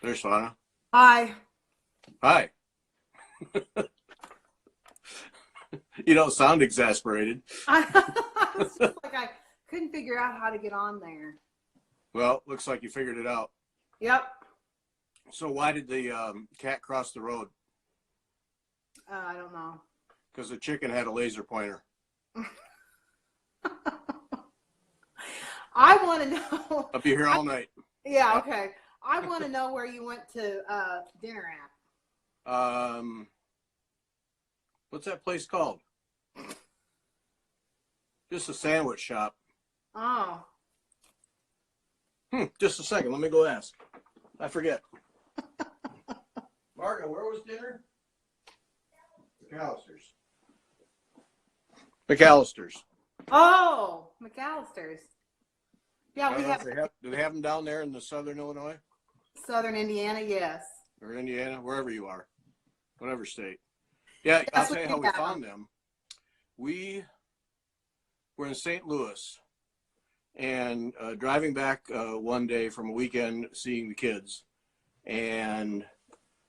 There's Vonna. Hi. Hi. You don't sound exasperated. I was just like, I couldn't figure out how to get on there. Well, looks like you figured it out. Yep. So why did the cat cross the road? I don't know. Because the chicken had a laser pointer. I want to know. I'll be here all night. Yeah, okay. I want to know where you went to dinner at. What's that place called? Just a sandwich shop. Oh. Just a second. Let me go ask. I forget. Margo, where was dinner? McAllister's. McAllister's. Oh, McAllister's. Yeah, we have Do they have them down there in the southern Illinois? Southern Indiana, yes. Or Indiana, wherever you are, whatever state. Yeah, I'll That's tell you what how we we have. found them. We were in St. Louis and driving back one day from a weekend seeing the kids and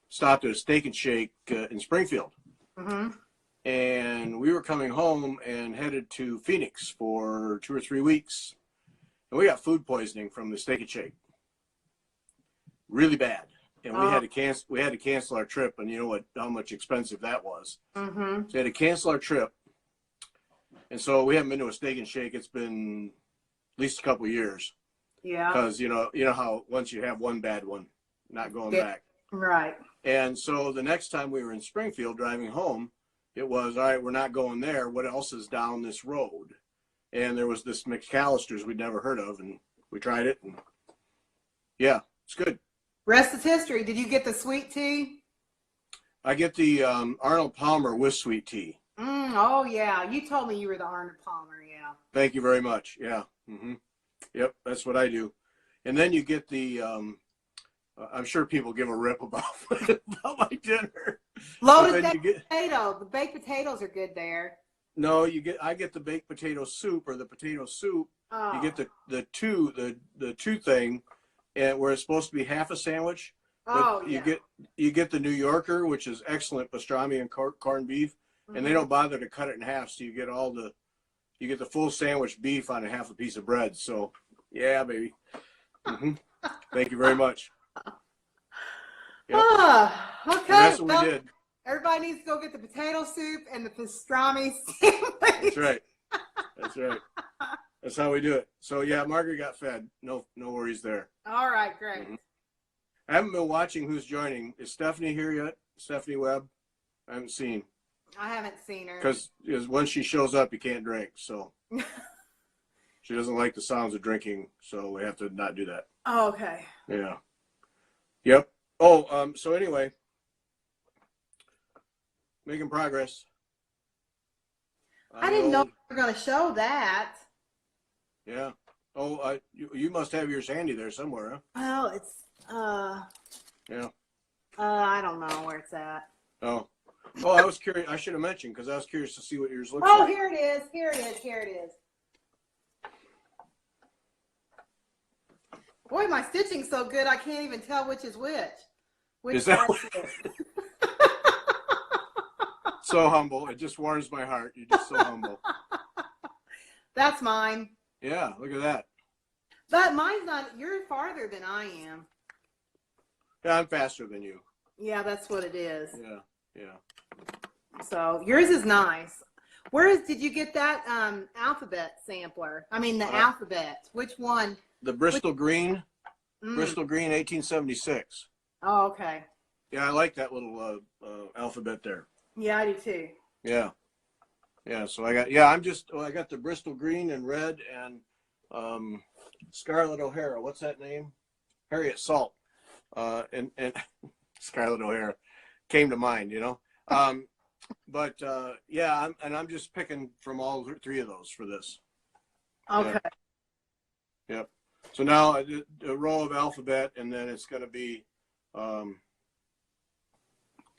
stopped at a Steak and Shake in Springfield. Mm-hmm. And we were coming home and headed to Phoenix for 2 or 3 weeks. And we got food poisoning from the Steak and Shake. Really bad. And we had to cancel our trip, and you know how much expensive that was. Mm-hmm. So we had to cancel our trip. And so we haven't been to a Steak and Shake. It's been at least a couple of years. Yeah. Because you know how once you have one bad one, not going back. Right. And so the next time we were in Springfield driving home, it was, all right, we're not going there. What else is down this road? And there was this McAllister's we'd never heard of, and we tried it, and yeah, it's good. Rest is history. Did you get the sweet tea? I get the Arnold Palmer with sweet tea. Oh, yeah. You told me you were the Arnold Palmer, yeah. Thank you very much. Yeah. Yep, that's what I do. And then you get the, I'm sure people give a rip about, about my dinner. Loaded baked potato. The baked potatoes are good there. No, I get the baked potato soup or the potato soup. Oh. You get the two thing, and where it's supposed to be half a sandwich. But you get the New Yorker, which is excellent pastrami and corned beef, and they don't bother to cut it in half, so you get the full sandwich beef on a half a piece of bread. So yeah, baby. Thank you very much. Yep. Okay. That's what we did. Everybody needs to go get the potato soup and the pastrami sandwich. That's right. That's right. That's how we do it. So yeah, Margaret got fed. No worries there. All right, great. I haven't been watching who's joining. Is Stephanie here yet? Stephanie Webb? I haven't seen. I haven't seen her. Because once she shows up, you can't drink. So she doesn't like the sounds of drinking. So we have to not do that. Oh, okay. Yeah. Yep. Oh, so anyway, making progress. I didn't know you were going to show that. Yeah. Oh, you must have yours handy there somewhere, huh? Well, it's yeah. I don't know where it's at. Oh, I was curious. I should have mentioned because I was curious to see what yours looks like. Oh, here it is. Here it is. Here it is. Boy, my stitching's so good I can't even tell which is which. Is that so humble? It just warms my heart. You're just so humble. That's mine. Yeah, look at that. But mine's not. You're farther than I am. Yeah, I'm faster than you. Yeah, that's what it is. Yeah. So yours is nice. Did you get that alphabet sampler? I mean the alphabet. Which one? The Bristol Green. Bristol Green 1876. Oh, okay. Yeah, I like that little alphabet there. Yeah, I do too. Yeah. So I got I got the Bristol Green and red and Scarlett O'Hara. What's that name? Harriet Salt. And Scarlett O'Hara came to mind, you know. But yeah, I'm just picking from all three of those for this. Okay. Yep. So now I did a row of alphabet, and then it's going to be a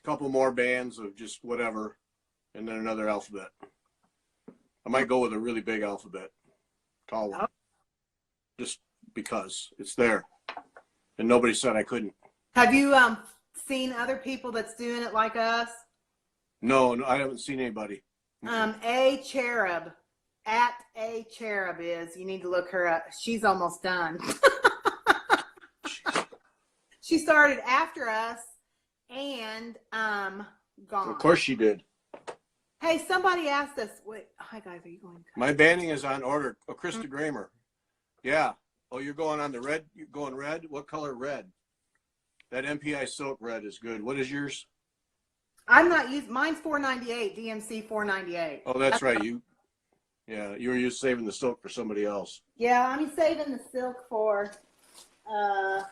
couple more bands of just whatever, and then another alphabet. I might go with a really big alphabet, tall one, just because it's there, and nobody said I couldn't. Have you seen other people that's doing it like us? No, no, I haven't seen anybody. A Cherub at A Cherub is. You need to look her up. She's almost done. She started after us and gone. Of course she did. Hey, somebody asked us. Wait, hi guys, are you going? My banding is on order. Oh, Krista Gramer. Yeah. Oh, you're going on the red? You're going red? What color red? That MPI silk red is good. What is yours? I'm not using. Mine's $4.98. DMC $4.98. Oh, that's right. You were saving the silk for somebody else. Yeah, I'm saving the silk for. I'm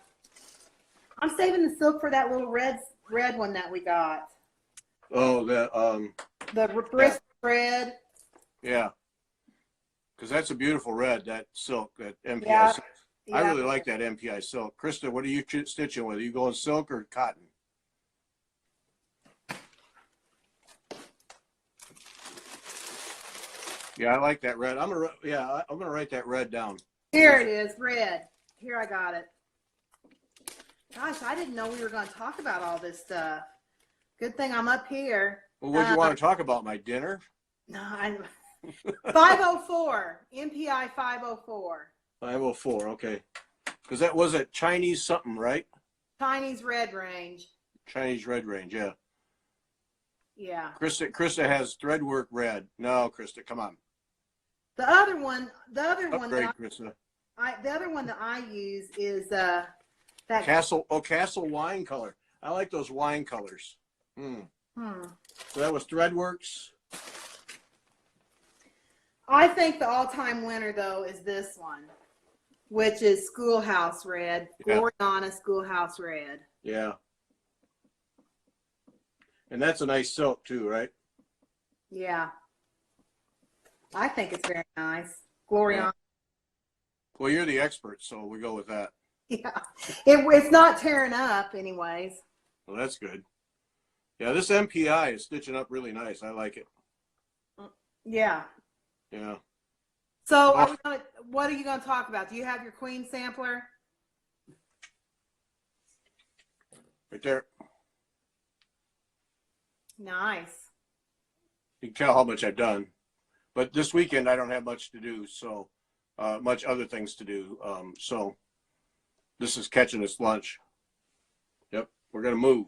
saving the silk for that little red one that we got. Oh, The Bristol red. Yeah. Because that's a beautiful red, that silk, that MPI Yeah. silk. I really like that MPI silk. Krista, what are you stitching with? Are you going silk or cotton? Yeah, I like that red. I'm gonna write that red down. Here it is, red. Here, I got it. Gosh, I didn't know we were going to talk about all this stuff. Good thing I'm up here. Well, what do you want to talk about? My dinner? No, 504, MPI 504. 504, okay. Because that was a Chinese something, right? Chinese red range. Chinese red range, yeah. Yeah. Krista has threadwork red. No, Krista, come on. The other one Upgrade, Krista. the other one that I use is that Castle wine color. I like those wine colors. So that was Threadworks. I think the all-time winner though is this one, which is Schoolhouse Red, Gloriana Schoolhouse Red. Yeah. And that's a nice silk too, right? Yeah. I think it's very nice. Gloriana. Yeah. Well, you're the expert, so we go with that. Yeah. It's not tearing up anyways. Well, that's good. Yeah, this MPI is stitching up really nice. I like it. Yeah. Yeah. So what are you going to talk about? Do you have your queen sampler? Right there. Nice. You can tell how much I've done. But this weekend I don't have much to do, so much other things to do. So this is catching its lunch. Yep, we're gonna move.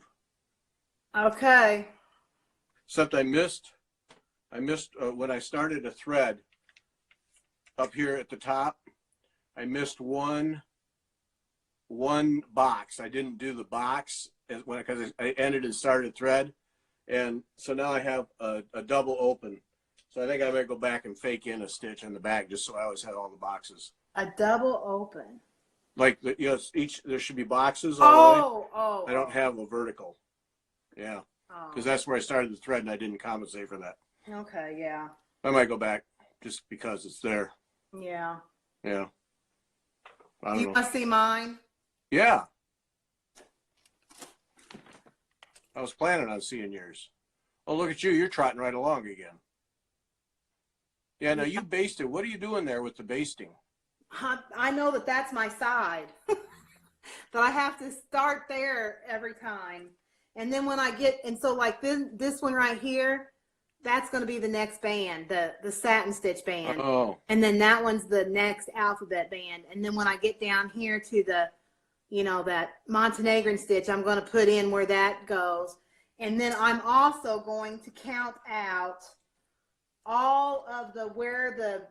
Okay. Except I missed when I started a thread up here at the top. I missed one box. I didn't do the box because I ended and started thread, and so now I have a double open. So I think I might go back and fake in a stitch in the back just so I always had all the boxes. A double open. Like there should be boxes all the way. Oh. I don't have a vertical. Yeah. Because that's where I started the thread and I didn't compensate for that. Okay, yeah. I might go back just because it's there. Yeah. Yeah. I Do you don't know. want to see mine? Yeah. I was planning on seeing yours. Oh, look at you. You're trotting right along again. Yeah, no, you basted. What are you doing there with the basting? I know that that's my side. That I have to start there every time. And then when I get, and so like this one right here, that's going to be the next band, the satin stitch band. Oh. And then that one's the next alphabet band. And then when I get down here to the, that Montenegrin stitch, I'm going to put in where that goes. And then I'm also going to count out all of where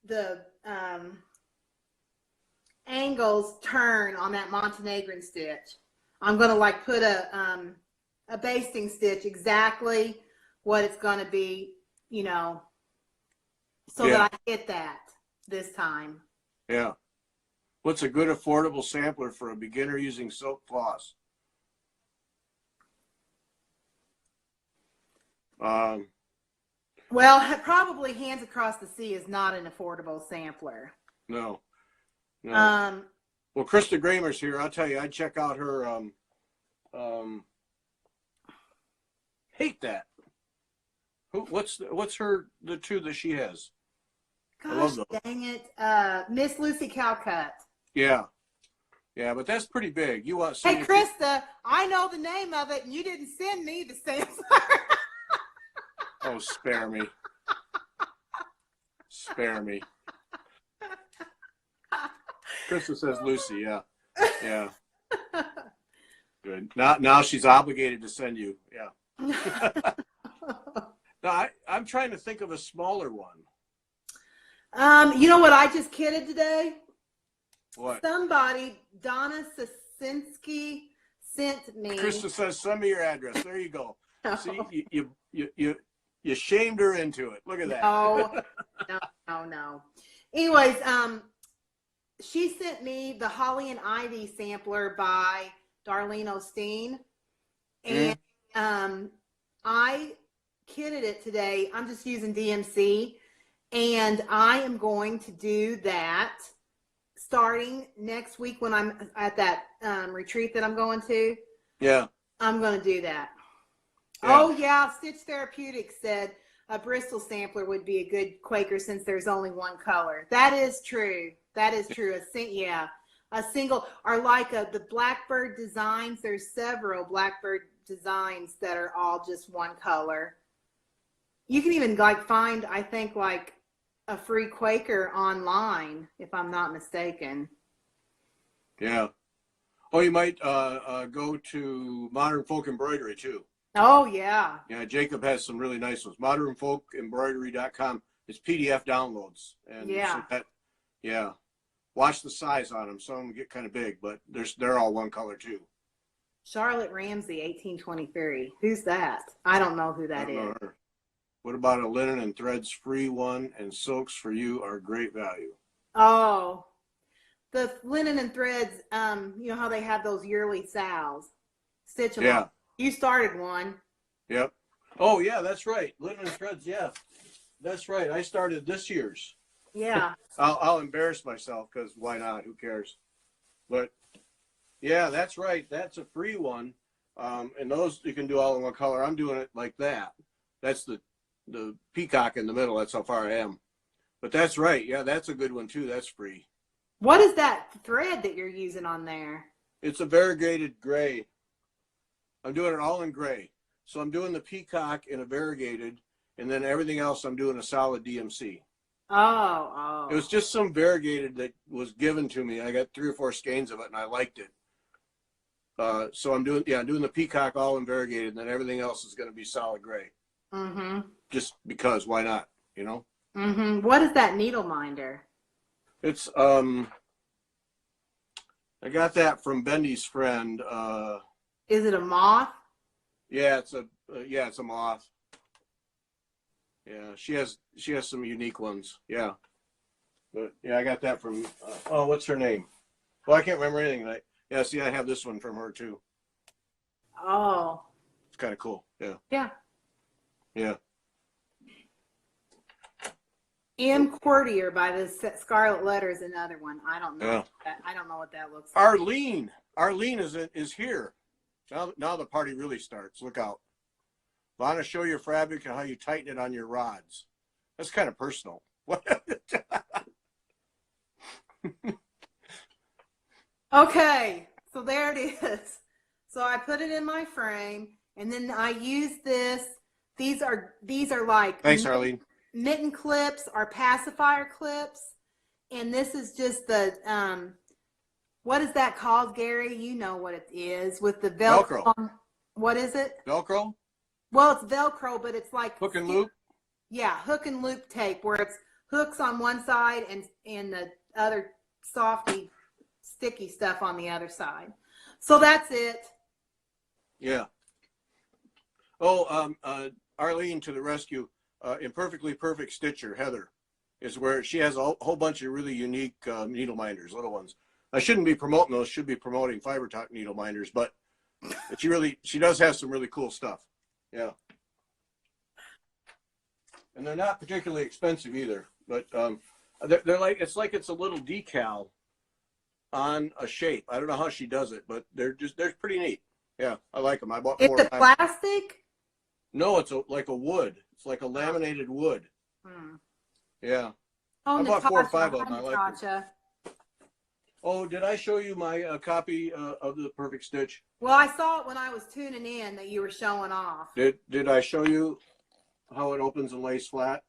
the angles turn on that Montenegrin stitch. I'm going to like put a basting stitch exactly what it's going to be, so that I get that this time. Yeah. What's a good affordable sampler for a beginner using silk floss? Well, probably Hands Across the Sea is not an affordable sampler. No. Well, Krista Gramer's here. I'll tell you, I'd check out her. Hate that. What's the two that she has? Gosh, dang it, Miss Lucy Calcutt. Yeah, Yeah, but that's pretty big. You want? Hey, Krista, I know the name of it, and you didn't send me the sampler. Oh, spare me. Spare me. Krista says Lucy. Yeah, yeah. Good. Now she's obligated to send you. Yeah. No, I'm trying to think of a smaller one. You know what I just kidded today? What? Somebody, Donna Sasinski, sent me. Krista says, "Send me your address." There you go. No. See, you shamed her into it. Look at that. No. Anyways, she sent me the Holly and Ivy sampler by Darlene Osteen, and I kitted it today. I'm just using DMC, and I am going to do that starting next week when I'm at that retreat that I'm going to. Yeah. I'm going to do that. Yeah. Oh, yeah. Stitch Therapeutics said a Bristol sampler would be a good Quaker since there's only one color. That is true. That is true. A single, or like the Blackbird designs. There's several Blackbird designs that are all just one color. You can even find, I think, like a free Quaker online, if I'm not mistaken. Yeah. Oh, you might go to Modern Folk Embroidery too. Oh, yeah. Yeah, Jacob has some really nice ones. ModernFolkEmbroidery.com. It's PDF downloads. And yeah. Yeah. Watch the size on them. Some of them get kind of big, but they're all one color too. Charlotte Ramsey, 1823. Who's that? I don't know who that is. What about a linen and threads free one, and silks for you are great value? Oh, the linen and threads, you know how they have those yearly sales? Stitch them up. You started one. Yep. Oh, yeah, that's right. Linen and threads, yeah. That's right. I started this year's. Yeah. I'll embarrass myself because why not? Who cares? But, yeah, that's right. That's a free one. And those you can do all in one color. I'm doing it like that. That's the peacock in the middle. That's how far I am. But that's right. Yeah, that's a good one, too. That's free. What is that thread that you're using on there? It's a variegated gray. I'm doing it all in gray. So I'm doing the peacock in a variegated, and then everything else I'm doing a solid DMC. Oh. It was just some variegated that was given to me. I got 3 or 4 skeins of it, and I liked it. So I'm doing the peacock all in variegated, and then everything else is going to be solid gray. Mm-hmm. Just because, why not? You know. Mm-hmm. What is that needle minder? It's I got that from Bendy's friend. Is it a moth? Yeah, it's a moth. Yeah, she has some unique ones. Yeah, but yeah, I got that from. What's her name? Well, I can't remember anything. Yeah, see, I have this one from her too. Oh. It's kind of cool. Yeah. Yeah. Yeah. M. Courtier by the Scarlet Letter is another one. I don't know. Yeah. I don't know what that looks like. Arlene is here. Now the party really starts. Look out. Vonna, show your fabric and how you tighten it on your rods. That's kind of personal. Okay, so there it is. So I put it in my frame, and then I use this. These are like thanks, Arlene. Mitten clips or pacifier clips, and this is just the what is that called, Gary? You know what it is with the Velcro. What is it? Velcro? Well, it's Velcro, but it's like hook and loop. Yeah, hook and loop tape, where it's hooks on one side and the other softy, sticky stuff on the other side. So that's it. Yeah. Oh, Arlene to the rescue. Imperfectly Perfect Stitcher, Heather, is where she has a whole bunch of really unique needle minders, little ones. I shouldn't be promoting those. Should be promoting Fiber Talk needle minders, but she does have some really cool stuff. Yeah. And they're not particularly expensive either, but they're like it's a little decal on a shape. I don't know how she does it, but they're pretty neat. Yeah, I like them. I bought 4 It's a plastic? No, it's like a wood. It's like a laminated wood. Yeah. Oh, I bought 4 or 5 of them. I like them. Oh, did I show you my copy of the Perfect Stitch? Well, I saw it when I was tuning in that you were showing off. Did I show you how it opens and lays flat?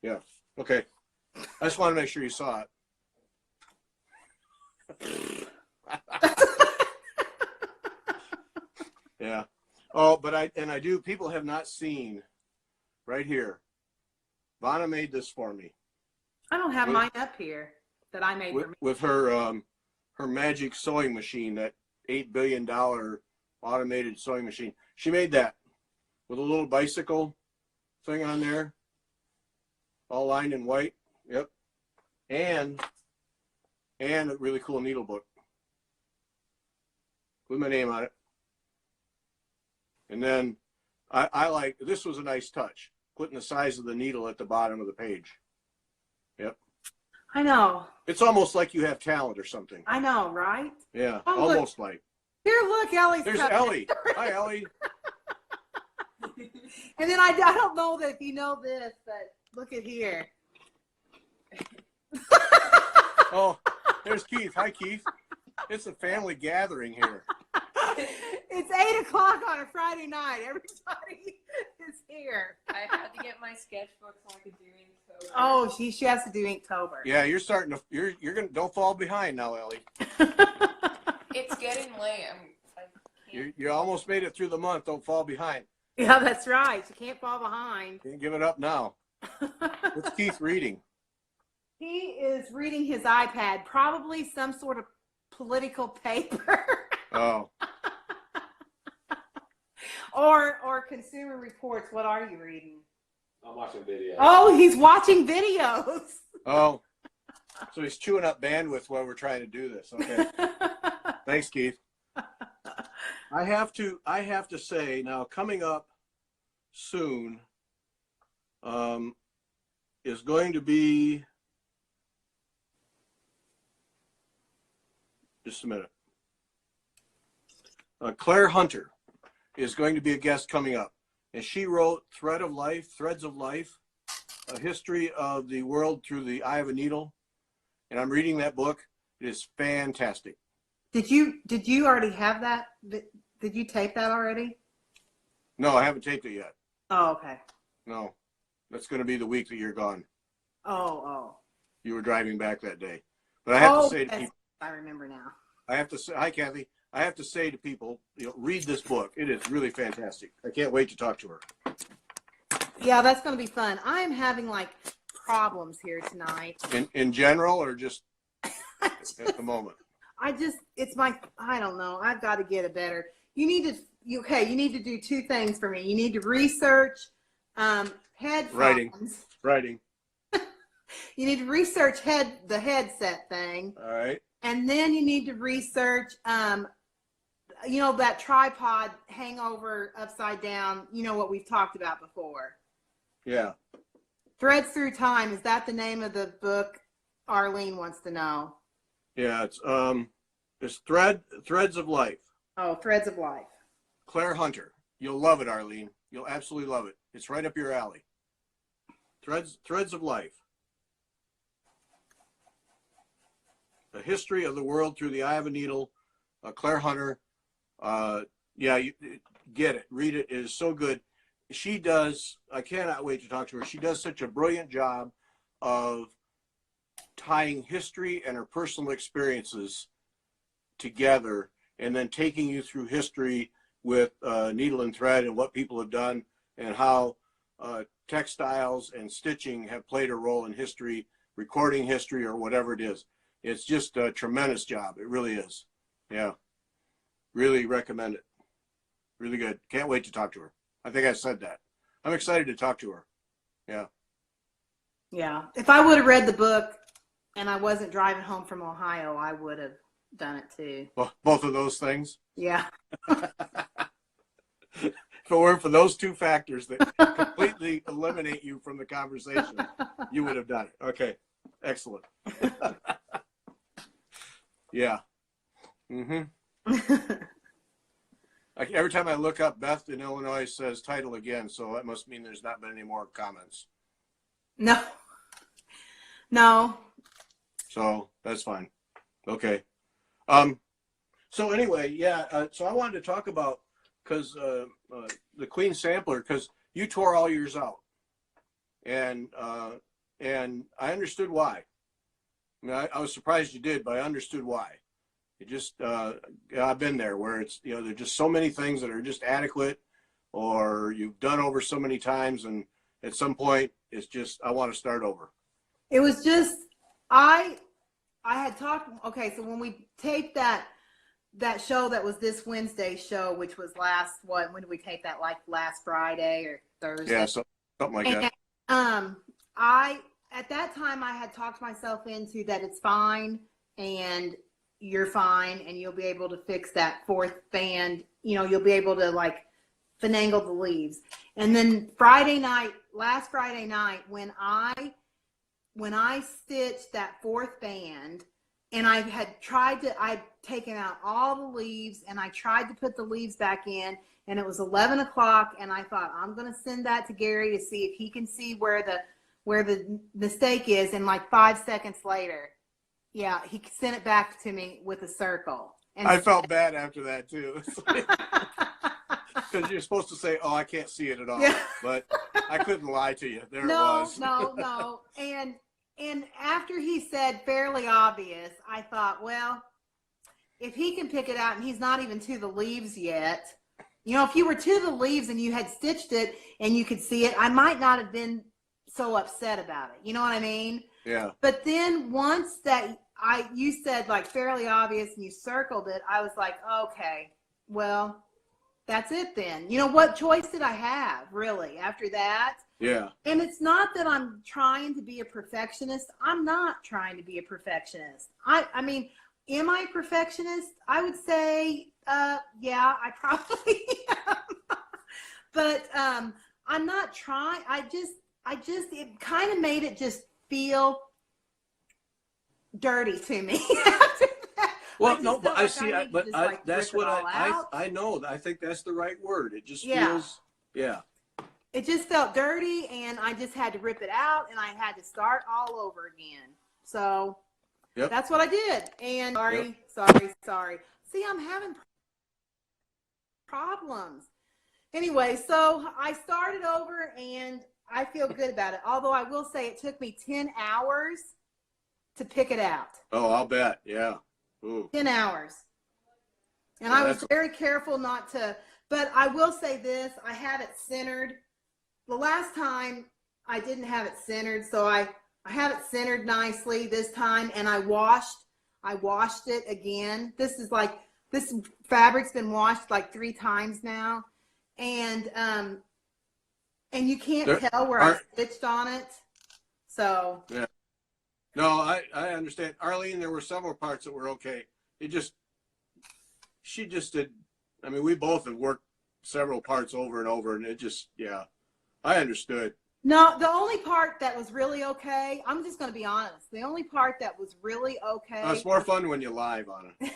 Yeah. Okay. I just want to make sure you saw it. Yeah. Oh, but I do. People have not seen right here. Vonna made this for me. I don't have mine up here that I made for me. With her magic sewing machine, that $8 billion automated sewing machine. She made that with a little bicycle thing on there, all lined in white. Yep. And a really cool needle book with my name on it. And then I like, this was a nice touch, putting the size of the needle at the bottom of the page. Yep. I know. It's almost like you have talent or something. I know, right? Yeah, Oh, almost look. like. Here, look, Ellie's There's coming. Ellie. Hi, Ellie. And then I don't know that if you know this, but look at here. Oh, there's Keith. Hi, Keith. It's a family gathering here. It's 8 o'clock on a Friday night. Everybody is here. I had to get my sketchbook so I could do Inktober. Oh, she has to do Inktober. Yeah, you're starting to. You're gonna. Don't fall behind now, Ellie. It's getting late. I can't. You almost made it through the month. Don't fall behind. Yeah, that's right. You can't fall behind. Can't give it up now. What's Keith reading? He is reading his iPad, probably some sort of political paper. Oh, or Consumer Reports. What are you reading? I'm watching videos. Oh, he's watching videos. oh. So he's chewing up bandwidth while we're trying to do this. Okay. Thanks, Keith. I have to say now, coming up soon is going to be, just a minute. Claire Hunter is going to be a guest coming up, and she wrote Threads of Life, a history of the world through the eye of a needle, and I'm reading that book. It is fantastic. Did you already have that? Did you tape that already? No, I haven't taped it yet. Oh, okay. No, that's going to be the week that you're gone. Oh. You were driving back that day. But I have to say to yes, people, I remember now. I have to say, hi, Kathy. I have to say to people, read this book. It is really fantastic. I can't wait to talk to her. Yeah, that's going to be fun. I am having like problems here tonight. In general, or just at the moment? I don't know. I've got to get a better. You need to do two things for me. You need to research headphones. Writing. You need to research the headset thing. All right. And then you need to research, that tripod hangover upside down, what we've talked about before. Yeah. Threads Through Time. Is that the name of the book? Arlene wants to know. Yeah, it's Threads of Life. Oh, Threads of Life. Claire Hunter. You'll love it, Arlene. You'll absolutely love it. It's right up your alley. Threads of Life. A history of the world through the eye of a needle. Claire Hunter. You get it. Read it. It is so good. I cannot wait to talk to her. She does such a brilliant job of tying history and her personal experiences together, and then taking you through history with needle and thread and what people have done, and how textiles and stitching have played a role in history, recording history, or whatever it is. It's just a tremendous job. It really is. Yeah. Really recommend it. Really good. Can't wait to talk to her. I think I said that. I'm excited to talk to her. Yeah. Yeah. If I would have read the book and I wasn't driving home from Ohio, I would have done it too. Well, both of those things. Yeah. If it weren't for those two factors that completely eliminate you from the conversation, you would have done it. Okay. Excellent. Yeah. Every time I look up, Beth in Illinois says title again, so that must mean there's not been any more comments. No. So that's fine. Okay. So anyway, yeah. So I wanted to talk about because the Queen Sampler, because you tore all yours out, and I understood why. I mean, I was surprised you did, but I understood why. It just I've been there where it's there's just so many things that are just adequate, or you've done over so many times, and at some point it's just I want to start over. It was just I had talked. Okay, so when we taped that show, that was this Wednesday show, which was when did we tape that? Like last Friday or Thursday? Yeah, something like that. I at that time I had talked myself into that it's fine and you're fine and you'll be able to fix that fourth band. You'll be able to like finagle the leaves. And then last Friday night, when I stitched that fourth band, and I'd taken out all the leaves and I tried to put the leaves back in, and it was 11 o'clock, and I thought, I'm going to send that to Gary to see if he can see where the mistake is. And like 5 seconds later, yeah, he sent it back to me with a circle. And I felt bad after that too. Because you're supposed to say, "Oh, I can't see it at all," yeah. But I couldn't lie to you. There it was. No. And after he said fairly obvious, I thought, well, if he can pick it out and he's not even to the leaves yet, if you were to the leaves and you had stitched it and you could see it, I might not have been so upset about it. You know what I mean? Yeah. But then once you said like fairly obvious and you circled it, I was like, okay, well, that's it then. What choice did I have really after that? Yeah. And it's not that I'm trying to be a perfectionist. I'm not trying to be a perfectionist. I mean, am I a perfectionist? I would say, yeah, I probably am. But I'm not trying. It kind of made it just feel dirty to me after that. Well, no, but that's what I know. I think that's the right word. It just feels, yeah. It just felt dirty, and I just had to rip it out, and I had to start all over again. So that's what I did. And sorry. See, I'm having problems. Anyway, so I started over, and I feel good about it. Although I will say it took me 10 hours to pick it out. Oh, I'll bet. Yeah. Ooh. 10 hours. And I was very careful not to, but I will say this, I have it centered. The last time I didn't have it centered, so I have it centered nicely this time, and I washed it again. This fabric's been washed like 3 times now. And you can't tell where I stitched on it. So yeah. No, I understand. Arlene, there were several parts that were okay. She just did. I mean, we both have worked several parts over and over, and it just, yeah, I understood. No, the only part that was really okay, I'm just going to be honest. The only part that was really okay. It's more fun when you live on it.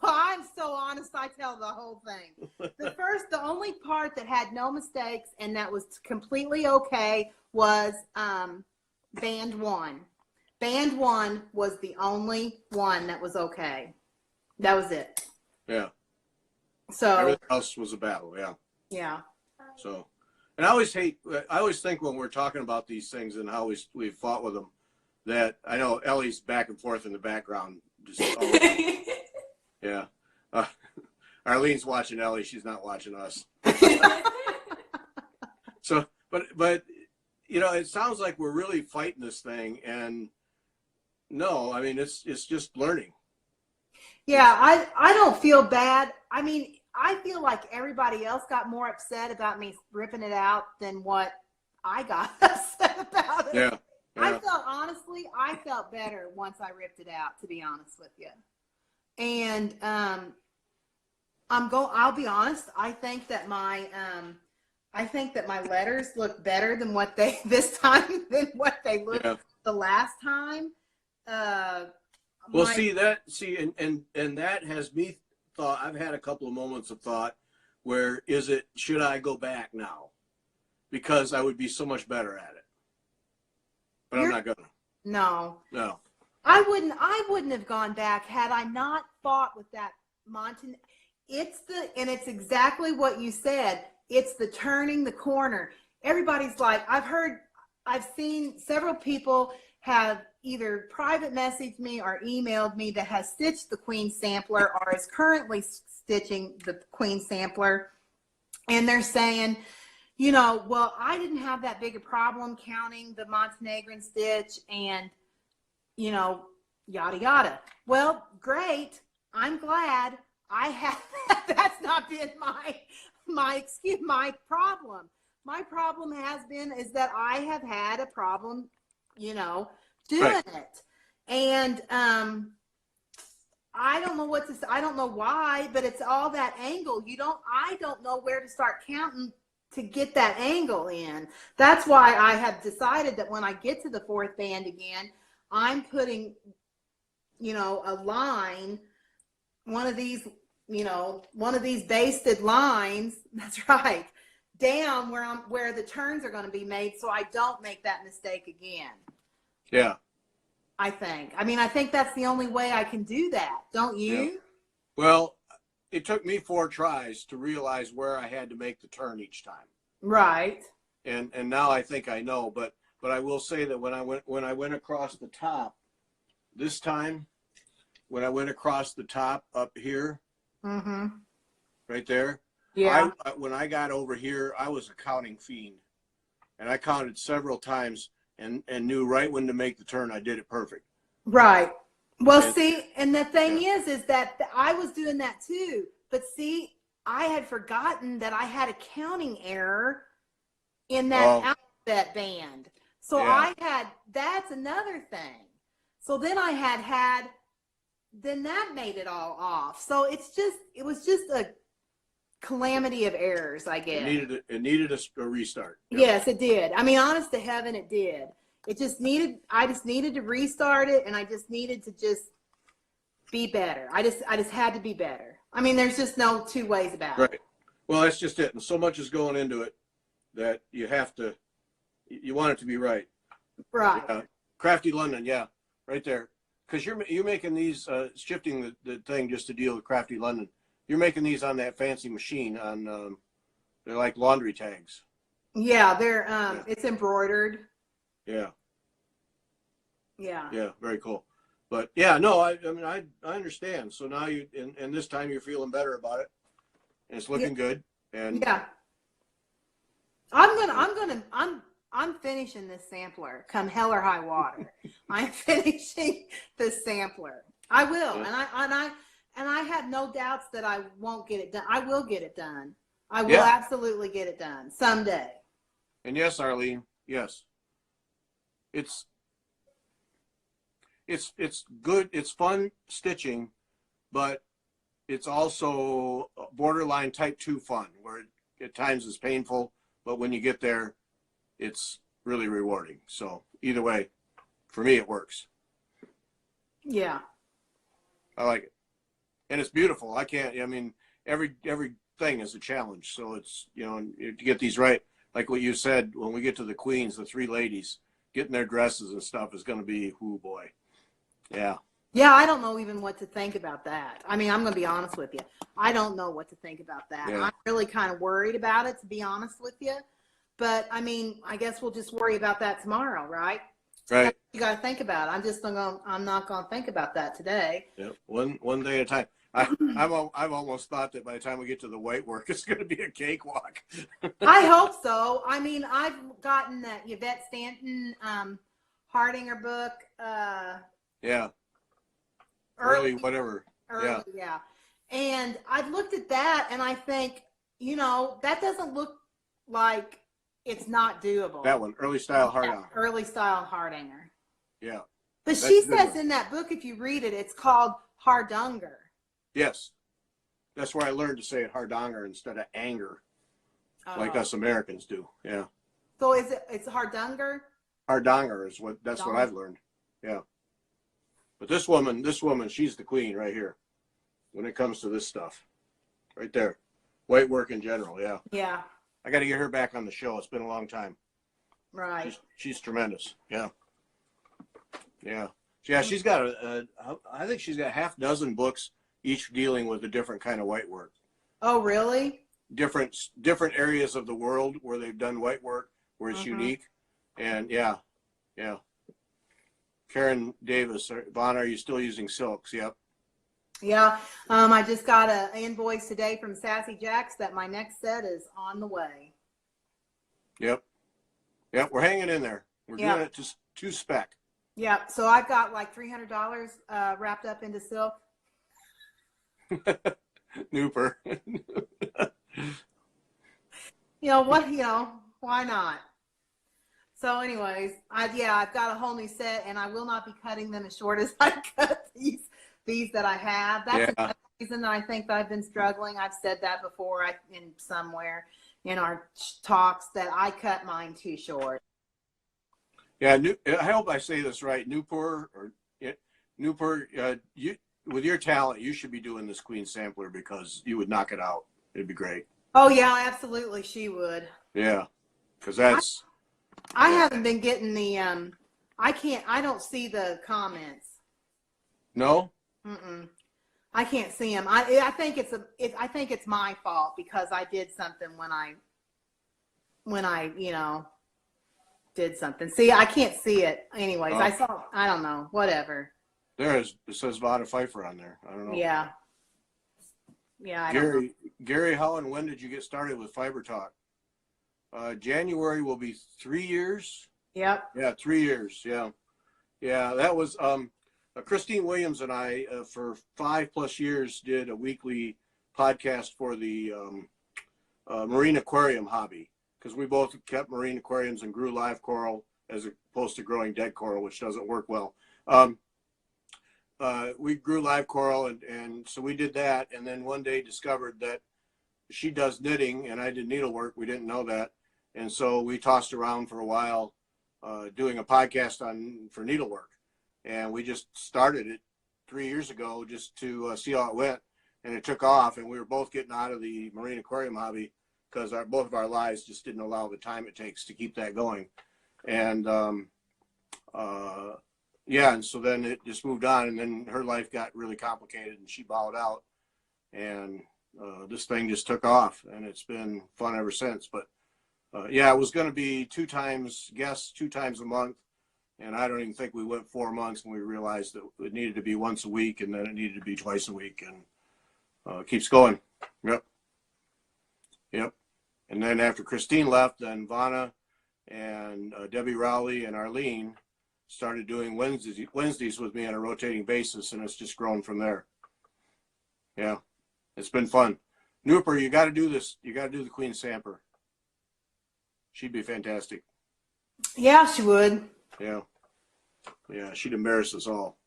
Well, I'm so honest, I tell the whole thing. The only part that had no mistakes and that was completely okay was band 1. Band 1 was the only one that was okay. That was it. Yeah. So everything else was a battle. Yeah. Yeah. So, and I always think when we're talking about these things and how we fought with them, that I know Ellie's back and forth in the background. Just yeah. Arlene's watching Ellie. She's not watching us. So, but it sounds like we're really fighting this thing, and no, I mean it's just learning. Yeah, I don't feel bad. I mean, I feel like everybody else got more upset about me ripping it out than what I got upset about it. Yeah. I felt better once I ripped it out, to be honest with you. And I'll be honest, I think that my letters look better than what they looked the last time. Well, and that has me thought. I've had a couple of moments of thought where should I go back now? Because I would be so much better at it. But I'm not gonna. No. No. I wouldn't have gone back had I not fought with that Monten. And it's exactly what you said. It's the turning the corner. Everybody's like, I've seen several people have either private messaged me or emailed me that has stitched the Queen Sampler or is currently stitching the Queen Sampler. And they're saying, well, I didn't have that big a problem counting the Montenegrin stitch and, yada, yada. Well, great. I'm glad I have, that's not been my excuse, my problem. My problem is that I have had a problem, doing it. And, I don't know what to say. I don't know why, but it's all that angle. I don't know where to start counting to get that angle in. That's why I have decided that when I get to the fourth band again, I'm putting, a line, one of these basted lines, that's right, down where the turns are going to be made so I don't make that mistake again. Yeah. I think that's the only way I can do that. Don't you? Yeah. Well, it took me 4 tries to realize where I had to make the turn each time. Right. And now I think I know, but I will say that when I went across the top this time, when I went across the top up here, right there, yeah, when I got over here, I was a counting fiend, and I counted several times and knew right when to make the turn. I did it perfect. right. Well, see, and the thing is that I was doing that too. But see, I had forgotten that I had a counting error in that alphabet band. So that's another thing. So then then that made it all off. So it was just a calamity of errors, I guess. It needed a restart. Yep. Yes, it did. I mean, honest to heaven, it did. I just needed to restart it, and I just needed to just be better. I just had to be better. I mean, there's just no two ways about it. Right. Well, that's just it. And so much is going into it that you want it to be right. Right. Crafty London, yeah, right there. Because you're making these, shifting the thing just to deal with Crafty London. You're making these on that fancy machine on, they're like laundry tags. Yeah, it's embroidered. Yeah. Yeah. Yeah, very cool. But yeah, no, I mean, I understand. So now and this time you're feeling better about it, and it's looking good. And yeah, I'm finishing this sampler come hell or high water. I'm finishing the sampler. I will, yeah. and I have no doubts that I won't get it done. I will get it done. I will absolutely get it done someday. And yes, Arlene, yes, it's good. It's fun stitching, but it's also borderline type 2 fun, where at times it's painful, but when you get there, it's really rewarding. So either way, for me, it works. Yeah. I like it. And it's beautiful. I mean, every thing is a challenge. So it's, to get these right, like what you said, when we get to the queens, the 3 ladies, getting their dresses and stuff is going to be, oh boy. Yeah. Yeah, I don't know even what to think about that. I mean, I'm going to be honest with you. I don't know what to think about that. Yeah. I'm really kind of worried about it, to be honest with you. But, I mean, I guess we'll just worry about that tomorrow, right? Right. You got to think about it. I'm not going to think about that today. Yeah, one day at a time. I've almost thought that by the time we get to the white work, it's going to be a cakewalk. I hope so. I mean, I've gotten that Yvette Stanton Hardinger book. Yeah. Early, whatever. Early, yeah. And I've looked at that, and I think, that doesn't look like it's not doable. That one, Early Style Hardinger. Early Style Hardinger. Yeah. But she says in that book, if you read it, it's called Hardanger. Yes. That's where I learned to say it Hardanger instead of anger, like us Americans do. Yeah. So it's Hardanger? Hardanger is what I've learned. Yeah. But this woman, she's the queen right here when it comes to this stuff. Right there. White work in general, yeah. Yeah. I got to get her back on the show. It's been a long time. Right. She's tremendous. Yeah. Yeah. Yeah, she's got I think she's got half dozen books, each dealing with a different kind of white work. Oh, really? Different areas of the world where they've done white work, where it's unique. And yeah. Karen Davis, Vonna, are you still using silks? Yep. Yeah. I just got an invoice today from Sassy Jacks that my next set is on the way. Yep. We're hanging in there. We're doing it to spec. Yeah. So I've got like $300 wrapped up into silk. Nooper. Why not? So anyways, I've got a whole new set, and I will not be cutting them as short as I cut these that I have. That's another reason that I think that I've been struggling. I've said that before in somewhere in our talks that I cut mine too short. Yeah, I hope I say this right. Newport, you with your talent, you should be doing this Queen Sampler because you would knock it out. It'd be great. Oh yeah, absolutely, she would. Yeah, because that's. I haven't been getting the I don't see the comments. No. I can't see them. I think it's my fault because I did something when I did something. See, I can't see it. Anyways, I don't know. Whatever. It says Vonna Pfeiffer on there. I don't know. Yeah. Gary, how and when did you get started with Fiber Talk? January will be 3 years. Yep. Yeah, 3 years. Yeah. That was Christine Williams and I for 5+ years did a weekly podcast for the marine aquarium hobby because we both kept marine aquariums and grew live coral as opposed to growing dead coral, which doesn't work well. We grew live coral and so we did that, and then one day discovered that she does knitting and I did needlework. We didn't know that, and so we tossed around for a while doing a podcast for needlework, and we just started it 3 years ago just to see how it went, and it took off, and we were both getting out of the marine aquarium hobby because both of our lives just didn't allow the time it takes to keep that going, and and so then it just moved on, and then her life got really complicated and she bowed out, and this thing just took off, and it's been fun ever since. But it was going to be 2 times a month, and I don't even think we went 4 months when we realized that it needed to be once a week, and then it needed to be twice a week, and it keeps going. Yep. And then after Christine left, then Vonna and Debbie Rowley and Arlene started doing Wednesdays with me on a rotating basis, and it's just grown from there. Yeah, it's been fun. Nooper, you got to do this. You got to do the Queen Sampler. She'd be fantastic. Yeah, she would. Yeah, she'd embarrass us all.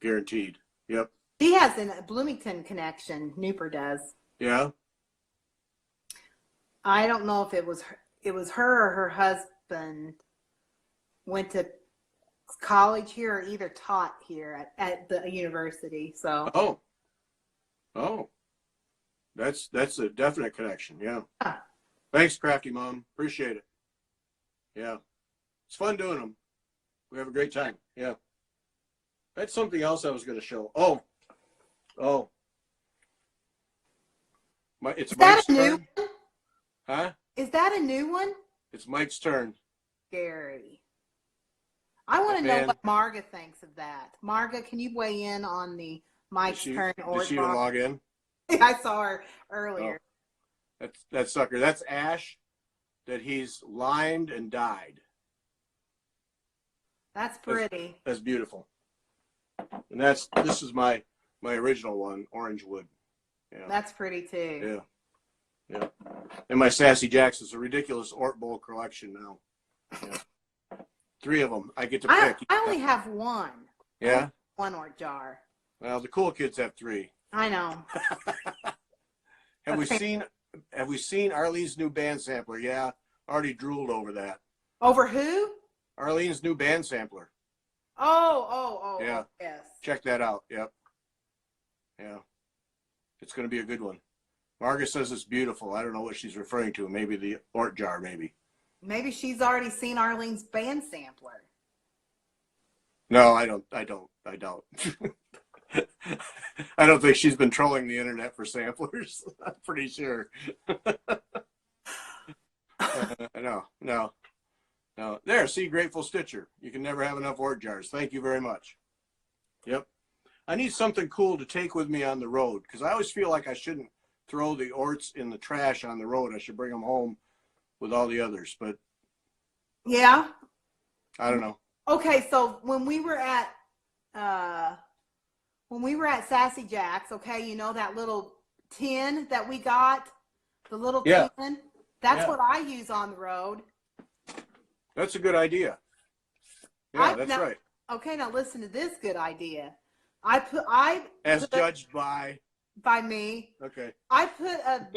Guaranteed. Yep. She has a Bloomington connection. Nooper does. Yeah. I don't know if it was her or her husband went to college here or either taught here at the university. So. Oh. That's a definite connection. Yeah. Thanks, Crafty Mom. Appreciate it. Yeah. It's fun doing them. We have a great time. Yeah. That's something else I was going to show. Oh. It's Mike's turn. Huh? Is that a new one? It's Mike's turn. Gary. I want to know what Marga thinks of that. Marga, can you weigh in on the Mike's turn? Did she log in? I saw her earlier. Oh, that sucker. That's ash that he's limed and dyed. That's pretty. That's beautiful. And this is my original one, orange wood. Yeah. That's pretty too. Yeah. And my Sassy Jacks is a ridiculous Ort Bowl collection now. Yeah. 3 of them. I get to pick. I only have one. Yeah? One Ort jar. Well, the cool kids have 3. I know. Have we seen Arlene's new band sampler? Yeah. Already drooled over that. Over who? Arlene's new band sampler. Oh. Yeah. Yes. Check that out. Yep. Yeah. It's going to be a good one. Margaret says it's beautiful. I don't know what she's referring to. Maybe the Ort jar, maybe. Maybe she's already seen Arlene's band sampler. No, I don't. I don't. I don't. I don't think she's been trolling the internet for samplers. I'm pretty sure. No, no, no. There, see, Grateful Stitcher. You can never have enough ort jars. Thank you very much. Yep. I need something cool to take with me on the road because I always feel like I shouldn't throw the orts in the trash on the road. I should bring them home with all the others, but Yeah. I don't know. Okay, so when we were at Sassy Jack's, okay, you know that little tin that we got, the little Yeah. tin. That's Yeah. what I use on the road. That's a good idea. Yeah, that's right. Okay, now listen to this good idea. As judged by me. Okay. I put a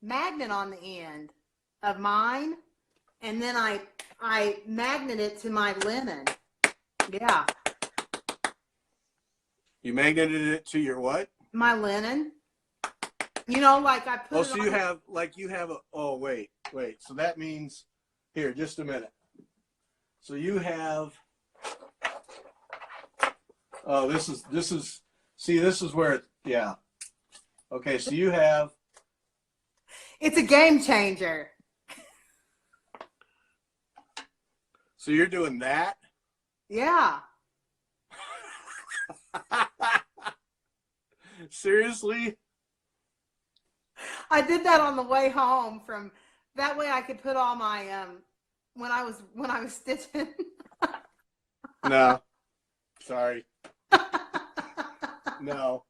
magnet on the end of mine, and then I magnet it to my linen. Yeah. You magneted it to your what? My linen. You know, like I put. Oh, it so you have a. Oh, wait. So that means here, just a minute. So you have. Oh, this is. See, this is where it. Yeah. Okay, so you have. It's a game changer. So you're doing that? Yeah. Seriously? I did that on the way home from that way I could put all my when I was stitching. No. Sorry. No.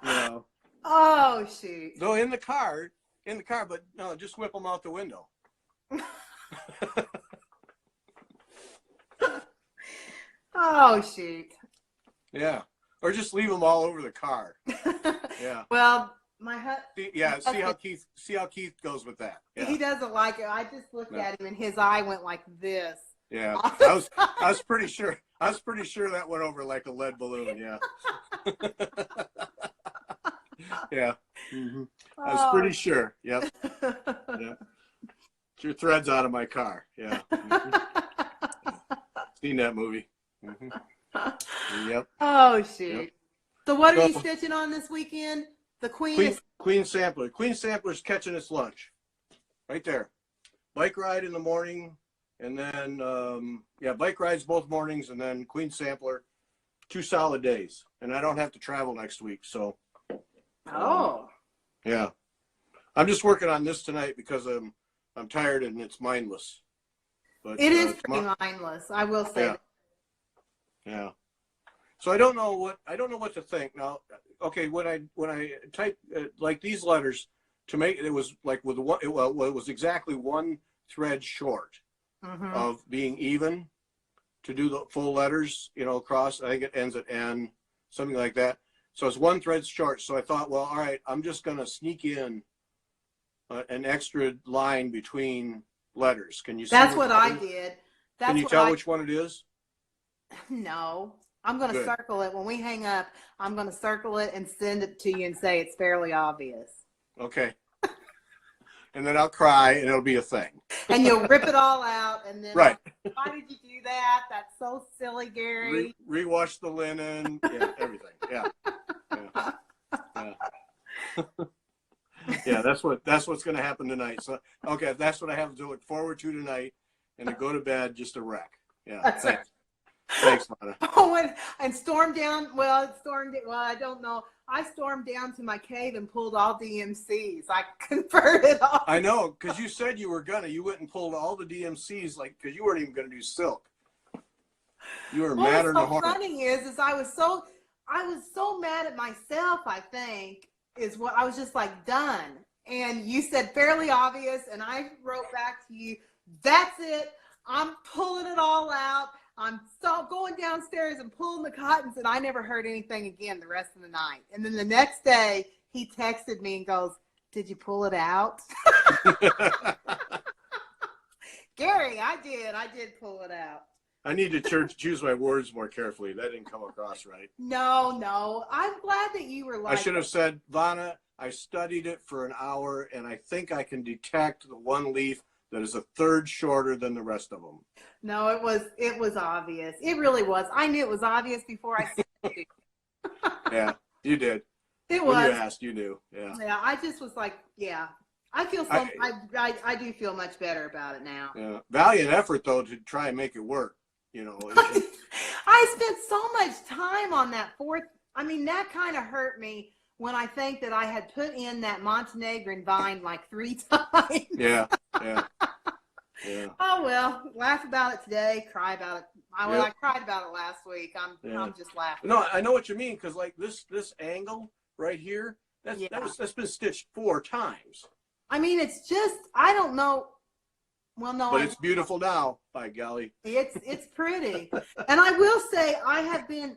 No. Oh shoot. Though in the car, but no, just whip them out the window. Oh shoot. Yeah. Or just leave them all over the car. Yeah. Well, see how Keith goes with that. Yeah. He doesn't like it. I just looked at him and his eye went like this. Yeah. I was pretty sure that went over like a lead balloon, yeah. Yeah. Mm-hmm. I was pretty sure. Yep. Yeah. Get your threads out of my car. Yeah. Mm-hmm. Seen that movie. Mm-hmm. Yep. Oh shoot. Yep. So what are you stitching on this weekend? The Queen Sampler. Queen Sampler's catching its lunch. Right there. Bike ride in the morning, and then bike rides both mornings, and then Queen Sampler, 2 solid days. And I don't have to travel next week, so yeah. I'm just working on this tonight because I'm tired and it's mindless. But it is pretty mindless, I will say. Yeah. Yeah. So I don't know what to think now. Okay, when I type like these letters to make it was like with one, it was exactly one thread short of being even to do the full letters, across. I think it ends at N, something like that. So it's one thread short. So I thought, well, all right, I'm just going to sneak in an extra line between letters. Can you see? That's what I did. Can you tell which one it is? No. I'm going to circle it. When we hang up, I'm going to circle it and send it to you and say it's fairly obvious. Okay. And then I'll cry and it'll be a thing. And you'll rip it all out. And then, right. Why did you do that? That's so silly, Gary. Rewash the linen. Yeah, everything. Yeah. Yeah, that's what's going to happen tonight. So, okay, that's what I have to look forward to tonight, and to go to bed just a wreck. Yeah, that's thanks. Thanks, Vonna. Oh, and stormed down. Well, I don't know. I stormed down to my cave and pulled all DMCs. I converted all. I know, because you said you were gonna. You went and pulled all the DMCs, because you weren't even gonna do silk. You were mad or What's so funny is I was so mad at myself. I think is what I was just like done. And you said fairly obvious, and I wrote back to you, "That's it. I'm pulling it all out. I'm going downstairs and pulling the cottons," and I never heard anything again the rest of the night. And then the next day, he texted me and goes, "Did you pull it out?" Gary, I did pull it out. I need to choose my words more carefully. That didn't come across right. No. I'm glad that you were like. I should have said, Vonna, I studied it for an hour, and I think I can detect the one leaf that is a third shorter than the rest of them. No, it was obvious. It really was. I knew it was obvious before I said it. Yeah, you did. It When was. you asked, you knew. Yeah. Yeah, I just was like, yeah. I feel so. I do feel much better about it now. Yeah. Valiant effort though to try and make it work. You know. I spent so much time on that fourth. I mean, that kind of hurt me when I think that I had put in that Montenegrin vine like 3 times. Yeah. Yeah. Yeah. Oh well, laugh about it today, cry about it. I cried about it last week. I'm just laughing. No, I know what you mean, because like this angle right here, that's been stitched 4 times. I mean, it's just, I don't know. Well, no, but it's beautiful now, by golly. It's pretty. And I will say I have been,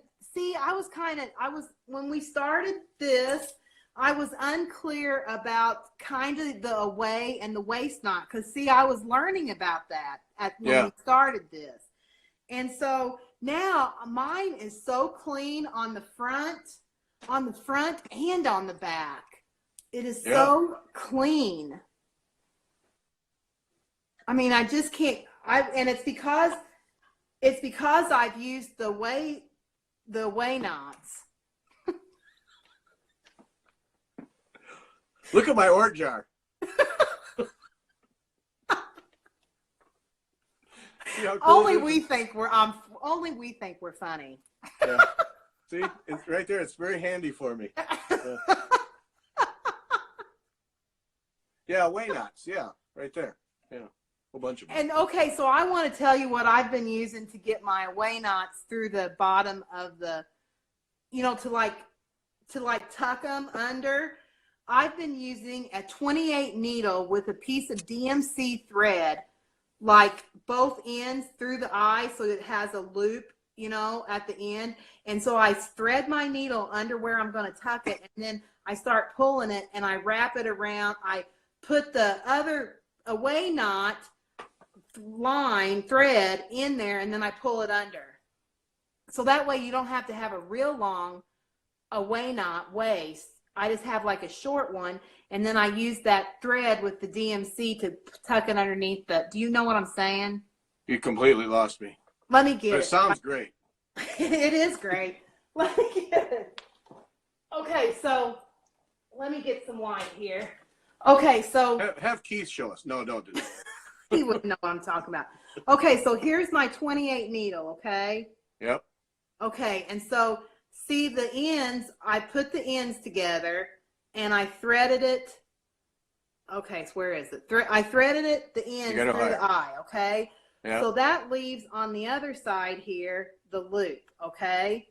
when we started this, I was unclear about kind of the away and the waist knot. Because see, I was learning about that when we started this. And so now mine is so clean on the front and on the back. It is so clean. I mean, I just can't. And it's because I've used the way knots. Look at my ort jar. Only we think we're funny. Yeah. See, it's right there. It's very handy for me. Yeah, way knots. Yeah, right there. Yeah, a whole bunch of them. And okay, so I want to tell you what I've been using to get my away knots through the bottom of the, to tuck them under. I've been using a 28 needle with a piece of DMC thread, like both ends through the eye, so it has a loop, at the end. And so I thread my needle under where I'm going to tuck it, and then I start pulling it, and I wrap it around. I put the other away knot line thread in there, and then I pull it under. So that way you don't have to have a real long away knot waist. I just have like a short one, and then I use that thread with the DMC to tuck it underneath do you know what I'm saying? You completely lost me. Let me get it. It sounds great. It is great. Let me get it. Okay, so let me get some white here. Okay, so have Keith show us. No, don't do that. He wouldn't know what I'm talking about. Okay, so here's my 28 needle, okay? Yep. Okay, and so see the ends, I put the ends together and I threaded it. Okay, so where is it? I threaded it, the ends through the eye, okay? Yeah. So that leaves on the other side here, the loop, okay?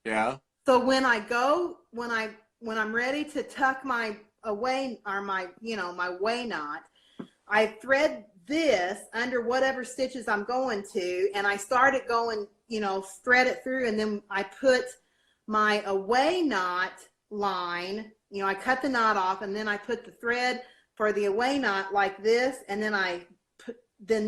Yeah. So when I'm ready to tuck my away, or my way knot, I thread this under whatever stitches I'm going to, and I start it going, thread it through, and then I put my away knot line, I cut the knot off, and then I put the thread for the away knot like this, and then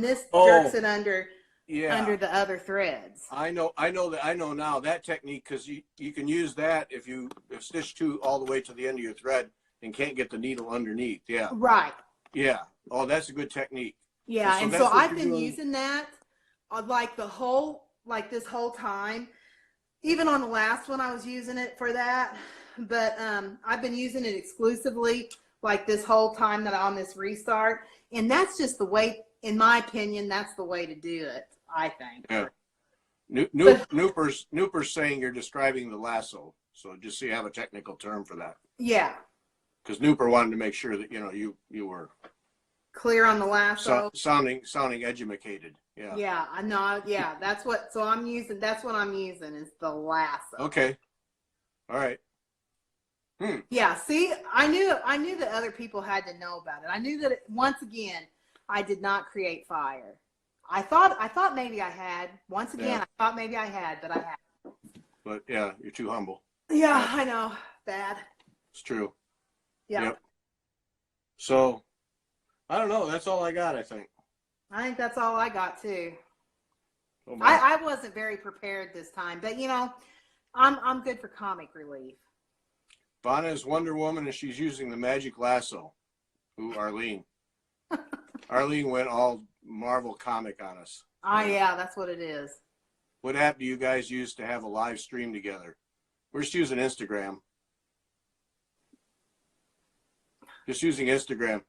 this jerks it under the other threads. I know now that technique, because you can use that if you stitch 2 all the way to the end of your thread and can't get the needle underneath. Yeah. Right. Yeah. Oh, that's a good technique. Yeah, and so I've been using that this whole time. Even on the last one, I was using it for that. But I've been using it exclusively like this whole time that I'm on this restart. And that's just the way, in my opinion, that's the way to do it, I think. Yeah. Nooper's saying you're describing the lasso. So just so you have a technical term for that. Yeah. Because Nooper wanted to make sure that, you were clear on the lasso. Sounding educated. Yeah. Yeah, I know. Yeah, that's what I'm using is the lasso. Okay. All right. Yeah, see, I knew that other people had to know about it. I knew that once again, I did not create fire. I thought maybe I had. Once again, I thought maybe I had, but I haven't. But yeah, you're too humble. Yeah, I know. Bad. It's true. Yeah. Yep. So, I don't know. That's all I got, I think. I think that's all I got too. Oh, I wasn't very prepared this time, but I'm good for comic relief. Vonna is Wonder Woman, and she's using the magic lasso. Ooh, Arlene. Arlene went all Marvel comic on us. Oh yeah, that's what it is. What app do you guys use to have a live stream together? We're just using Instagram. Just using Instagram.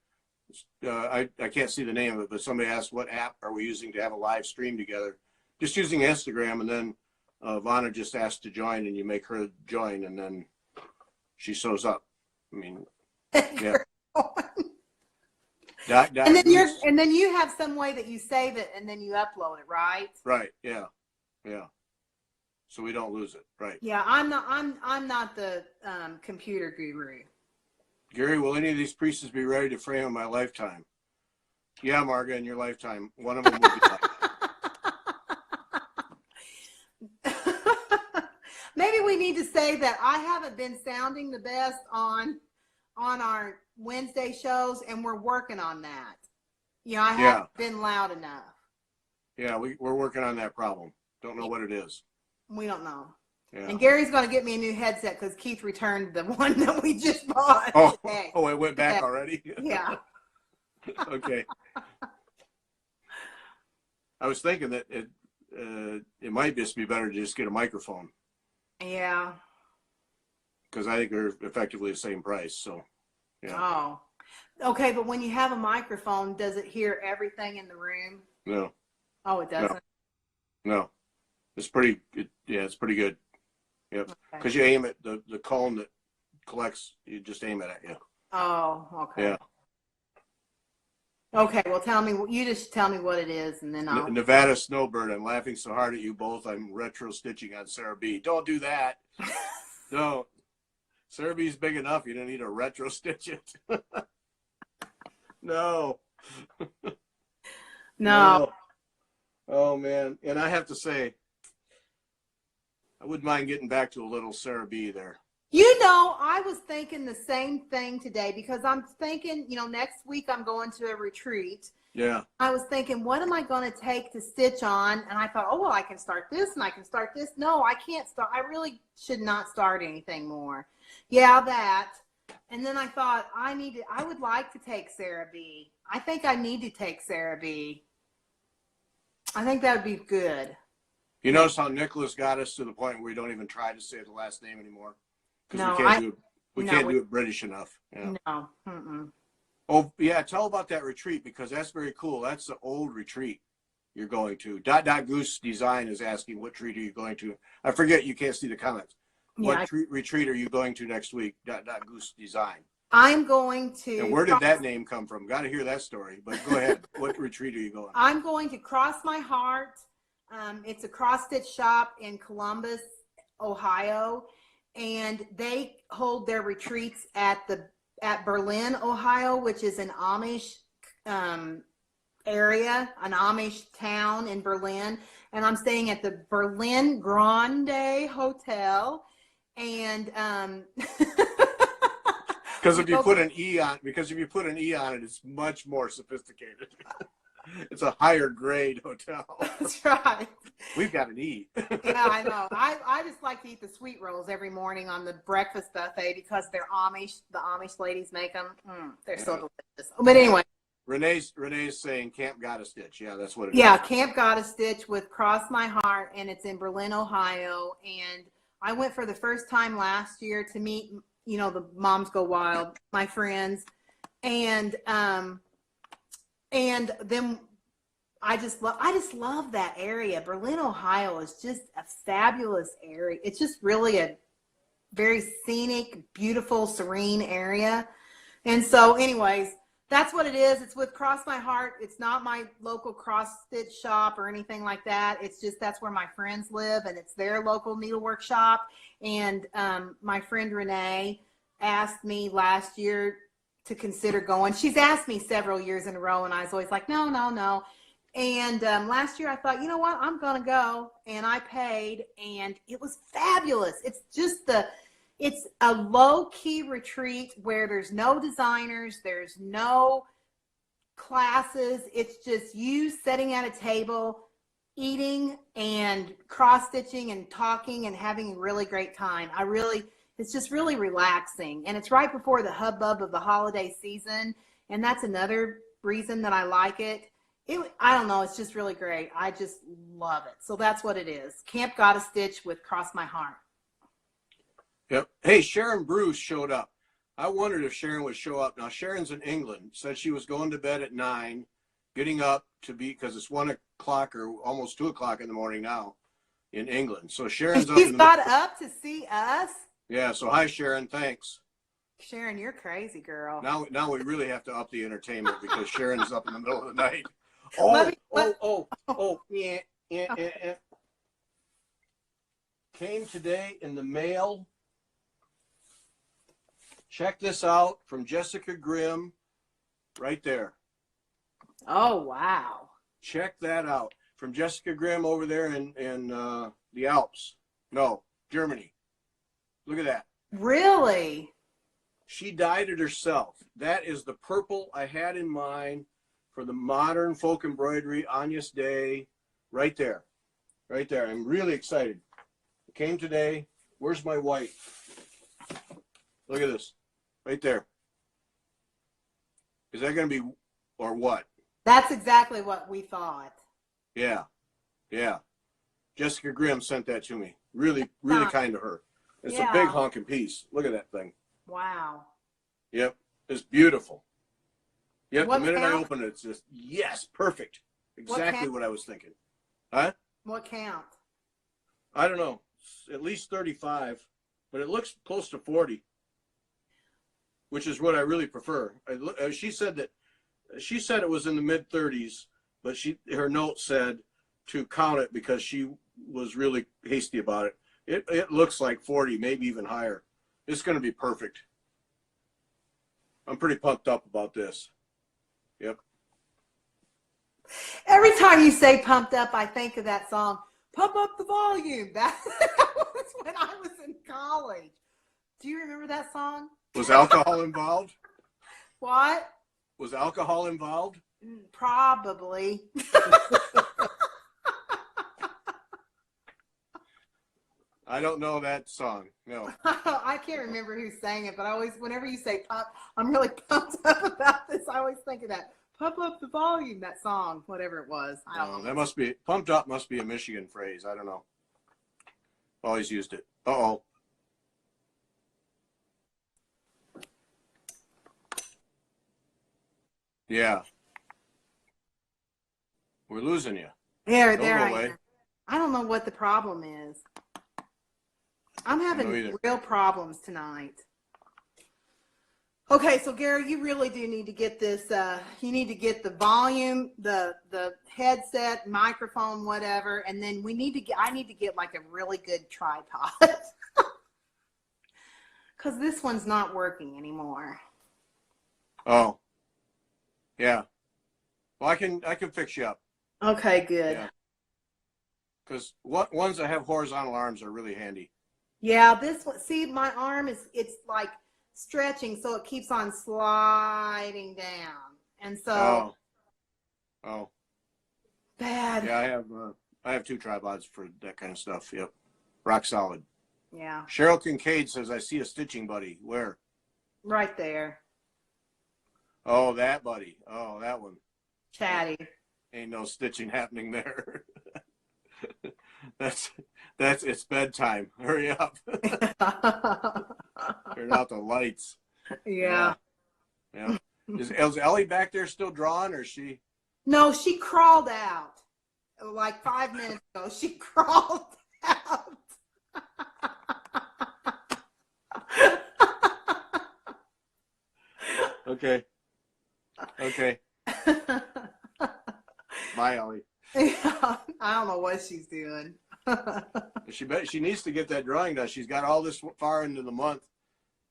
I can't see the name of it, but somebody asked what app are we using to have a live stream together. Just using Instagram, and then Vonna just asked to join, and you make her join, and then she shows up. I mean, yeah. And then you have some way that you save it and then you upload it, right? Right. Yeah. Yeah. So we don't lose it. Right. Yeah, I'm not the computer guru. Gary, will any of these pieces be ready to frame in my lifetime? Yeah, Marga, in your lifetime. One of them will be Maybe we need to say that I haven't been sounding the best on our Wednesday shows, and we're working on that. You know, I haven't been loud enough. Yeah, we're working on that problem. Don't know what it is. We don't know. Yeah. And Gary's going to get me a new headset because Keith returned the one that we just bought. Oh, it went back already? Yeah. Okay. I was thinking that it might just be better to just get a microphone. Yeah. Because I think they're effectively the same price. So, yeah. Oh. Okay, but when you have a microphone, does it hear everything in the room? No. Oh, it doesn't? No. It's pretty good. Yep. Because you aim at the cone that collects, you just aim it at you. Oh, okay. Yeah. Okay, well, you just tell me what it is, and then I'll. Nevada Snowbird, I'm laughing so hard at you both, I'm retro stitching on Sarah B. Don't do that. No. Sarah B's big enough, you don't need to retro stitch it. No. No. Oh, man. And I have to say, I wouldn't mind getting back to a little Sarah B there. You know, I was thinking the same thing today because I'm thinking, next week I'm going to a retreat. Yeah. I was thinking, what am I going to take to stitch on? And I thought, oh, well, I can start this and I can start this. No, I can't start. I really should not start anything more. Yeah, that. And then I thought, I would like to take Sarah B. I think I need to take Sarah B. I think that would be good. You notice how Nicholas got us to the point where we don't even try to say the last name anymore? Because we can't do it British enough. Yeah. No. Mm-mm. Oh, yeah, tell about that retreat, because that's very cool. That's the old retreat you're going to. Goose Design is asking, what retreat are you going to? I forget, you can't see the comments. What retreat are you going to next week? Goose Design. I'm going to. And where did that name come from? Got to hear that story. But go ahead. What retreat are you going to? I'm going to Cross My Heart. It's a cross stitch shop in Columbus, Ohio, and they hold their retreats at Berlin, Ohio, which is an Amish area, an Amish town in Berlin. And I'm staying at the Berlin Grande Hotel. And because if you put an E on it, it's much more sophisticated. It's a higher grade hotel. That's right. We've got an E. Yeah, I know. I just like to eat the sweet rolls every morning on the breakfast buffet because they're Amish. The Amish ladies make them. They're so delicious. But anyway. Renee's saying Camp Gotta Stitch. Yeah, that's what it is. Yeah, Camp Gotta Stitch with Cross My Heart, and it's in Berlin, Ohio. And I went for the first time last year to meet, the Moms Go Wild, my friends. And then I just love that area. Berlin, Ohio is just a fabulous area. It's just really a very scenic, beautiful, serene area. And so anyways, that's what it is. It's with Cross My Heart. It's not my local cross stitch shop or anything like that. It's just that's where my friends live, and it's their local needlework shop. And my friend Renee asked me last year to consider going. She's asked me several years in a row, and I was always like, no. And last year I thought, you know what, I'm going to go. And I paid, and it was fabulous. It's just it's a low-key retreat where there's no designers, there's no classes. It's just you sitting at a table, eating and cross-stitching and talking and having a really great time. It's just really relaxing. And it's right before the hubbub of the holiday season. And that's another reason that I like it. I don't know. It's just really great. I just love it. So that's what it is. Camp Got a Stitch with Cross My Heart. Yep. Hey, Sharon Bruce showed up. I wondered if Sharon would show up. Now, Sharon's in England. Said she was going to bed at 9, getting up to be, because it's 1 o'clock or almost 2 o'clock in the morning now in England. So Sharon's up. She's got up to see us. Yeah. So hi, Sharon. Thanks. Sharon, you're crazy, girl. Now we really have to up the entertainment because Sharon's up in the middle of the night. Yeah. Came today in the mail. Check this out from Jessica Grimm, right there. Oh, wow. Check that out from Jessica Grimm over there in the Alps. No, Germany. Look at that. Really? She dyed it herself. That is the purple I had in mind for the modern folk embroidery Agnus Dei. Right there. Right there. I'm really excited. It came today. Where's my white? Look at this. Right there. Is that going to be, or what? That's exactly what we thought. Yeah. Yeah. Jessica Grimm sent that to me. Really, really kind of her. It's a big honking piece. Look at that thing. Wow. Yep. It's beautiful. Yep. What the minute count? I open it, it's just, yes, perfect. Exactly what I was thinking. Huh? What count? I don't know. At least 35, but it looks close to 40, which is what I really prefer. She said it was in the mid 30s, but her note said to count it because she was really hasty about it. It looks like 40, maybe even higher. It's going to be perfect. I'm pretty pumped up about this. Yep. Every time you say pumped up, I think of that song, Pump Up the Volume. That was when I was in college. Do you remember that song? Was alcohol involved? What? Was alcohol involved? Probably. I don't know that song. No. I can't remember who sang it, but I always, whenever you say pump, I'm really pumped up about this. I always think of that. Pump up the volume, that song, whatever it was. I don't know. That must be, pumped up must be a Michigan phrase. I don't know. Always used it. Uh-oh. Yeah. We're losing you. There Don't I go am. away. I don't know what the problem is. I'm having real problems tonight. Okay, so Gary, you really do need to get this. You need to get the volume, the headset, microphone, whatever, and then I need to get like a really good tripod because this one's not working anymore. Oh. Yeah. Well, I can fix you up. Okay, good. Yeah. Because ones that have horizontal arms are really handy. Yeah, this one. See, my arm it's like stretching, so it keeps on sliding down, and so oh bad. Yeah, I have 2 tripods for that kind of stuff. Yep, rock solid. Yeah, Cheryl Kincaid says, I see a stitching buddy. Where? right there. Oh, that buddy. Oh, that one. Chatty. Ain't no stitching happening there. It's bedtime. Hurry up. Turn out the lights. Yeah. Yeah. Is Ellie back there still drawing, or is she? No, she crawled out like 5 minutes ago. She crawled out. Okay. Bye, Ellie. Yeah, I don't know what she's doing. She needs to get that drawing done. She's got all this far into the month,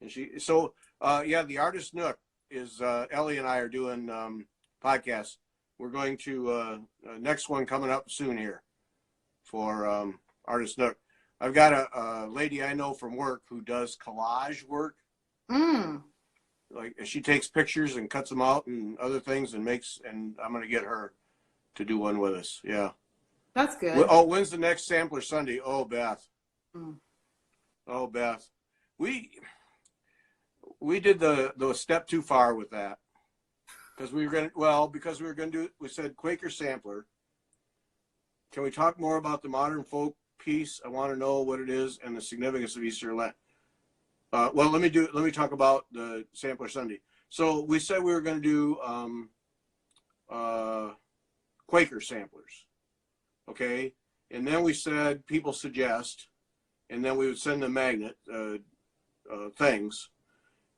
and the Artist Nook is Ellie and I are doing podcasts. We're going to next one coming up soon here for Artist Nook. I've got a lady I know from work who does collage work. Like she takes pictures and cuts them out and other things and I'm going to get her to do one with us. Yeah. That's good. Oh, when's the next sampler Sunday? Oh, Beth. Oh, Beth. We did the step too far with that. because we were going to do, we said Quaker sampler. Can we talk more about the modern folk piece? I want to know what it is and the significance of Easter Lent. Well, let me talk about the sampler Sunday. So we said we were going to do Quaker samplers, okay? And then we said people suggest, and then we would send them magnet things.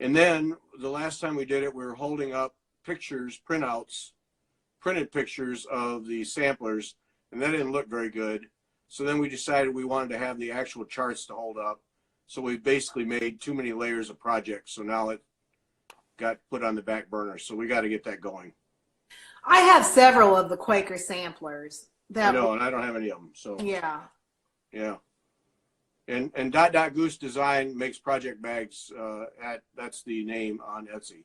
And then the last time we did it, we were holding up pictures, printouts, printed pictures of the samplers, and that didn't look very good. So then we decided we wanted to have the actual charts to hold up. So we basically made too many layers of projects. So now it got put on the back burner. So we got to get that going. I have several of the Quaker samplers. I know, and I don't have any of them. So yeah. Yeah. And Dot Dot Goose Design makes project bags. That's the name on Etsy.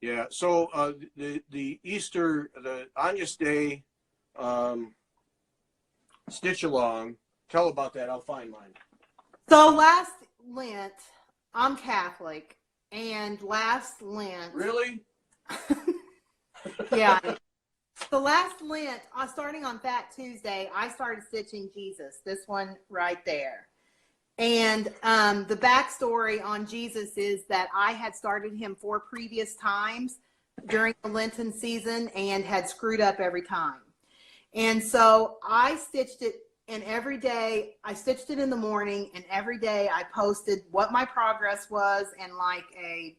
Yeah. So the Easter, the Agnus Dei stitch along. Tell about that. I'll find mine. So last Lent, I'm Catholic, and last Lent. Really? Yeah. So last Lent, starting on Fat Tuesday, I started stitching Jesus, this one right there. And the backstory on Jesus is that I had started him 4 previous times during the Lenten season and had screwed up every time. And so I stitched it, and every day I stitched it in the morning, and every day I posted what my progress was and like a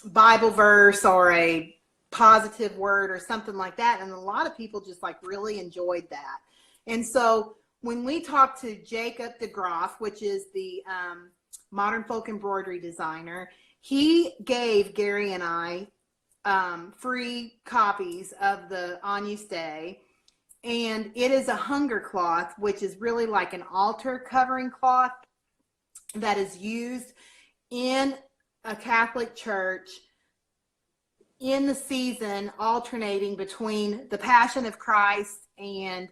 Bible verse or a positive word or something like that. And a lot of people just like really enjoyed that. And so when we talked to Jacob de Graaf, which is the modern folk embroidery designer, he gave Gary and I free copies of the Agnus Dei. And it is a hunger cloth, which is really like an altar covering cloth that is used in a Catholic church in the season, alternating between the Passion of Christ and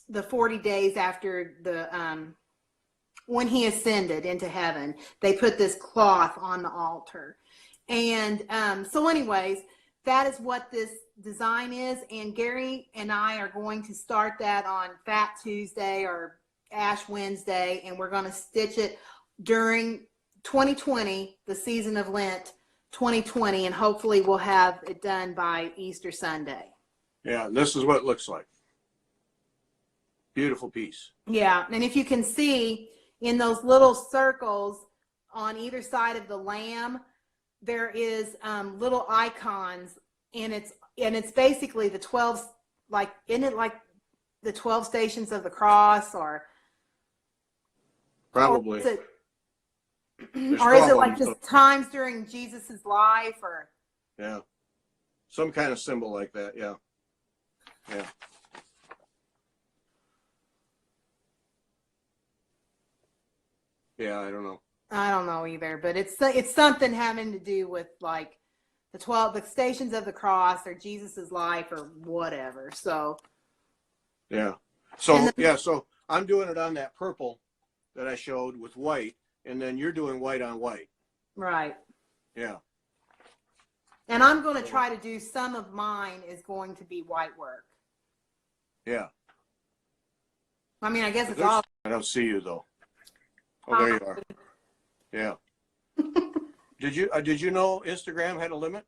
the 40 days after the when he ascended into heaven. They put this cloth on the altar. And so anyways, that is what this design is. And Gary and I are going to start that on Fat Tuesday or Ash Wednesday, and we're going to stitch it during 2020, the season of Lent 2020, and hopefully we'll have it done by Easter Sunday. Yeah, this is what it looks like. Beautiful piece. Yeah, and if you can see in those little circles on either side of the lamb, there is little icons, and it's basically the 12, like, isn't it like the 12 stations of the cross, or Probably. Or is it like just times during Jesus's life, or? Yeah, some kind of symbol like that. Yeah, yeah. Yeah, I don't know. I don't know either, but it's something having to do with like the stations of the cross or Jesus's life or whatever. So. Yeah. So so I'm doing it on that purple that I showed with white. And then you're doing white on white. Right. Yeah. And I'm going to try to do some of mine is going to be white work. Yeah. I mean, I guess it's all. I don't see you though. Oh, there you are. Yeah. Did you know Instagram had a limit?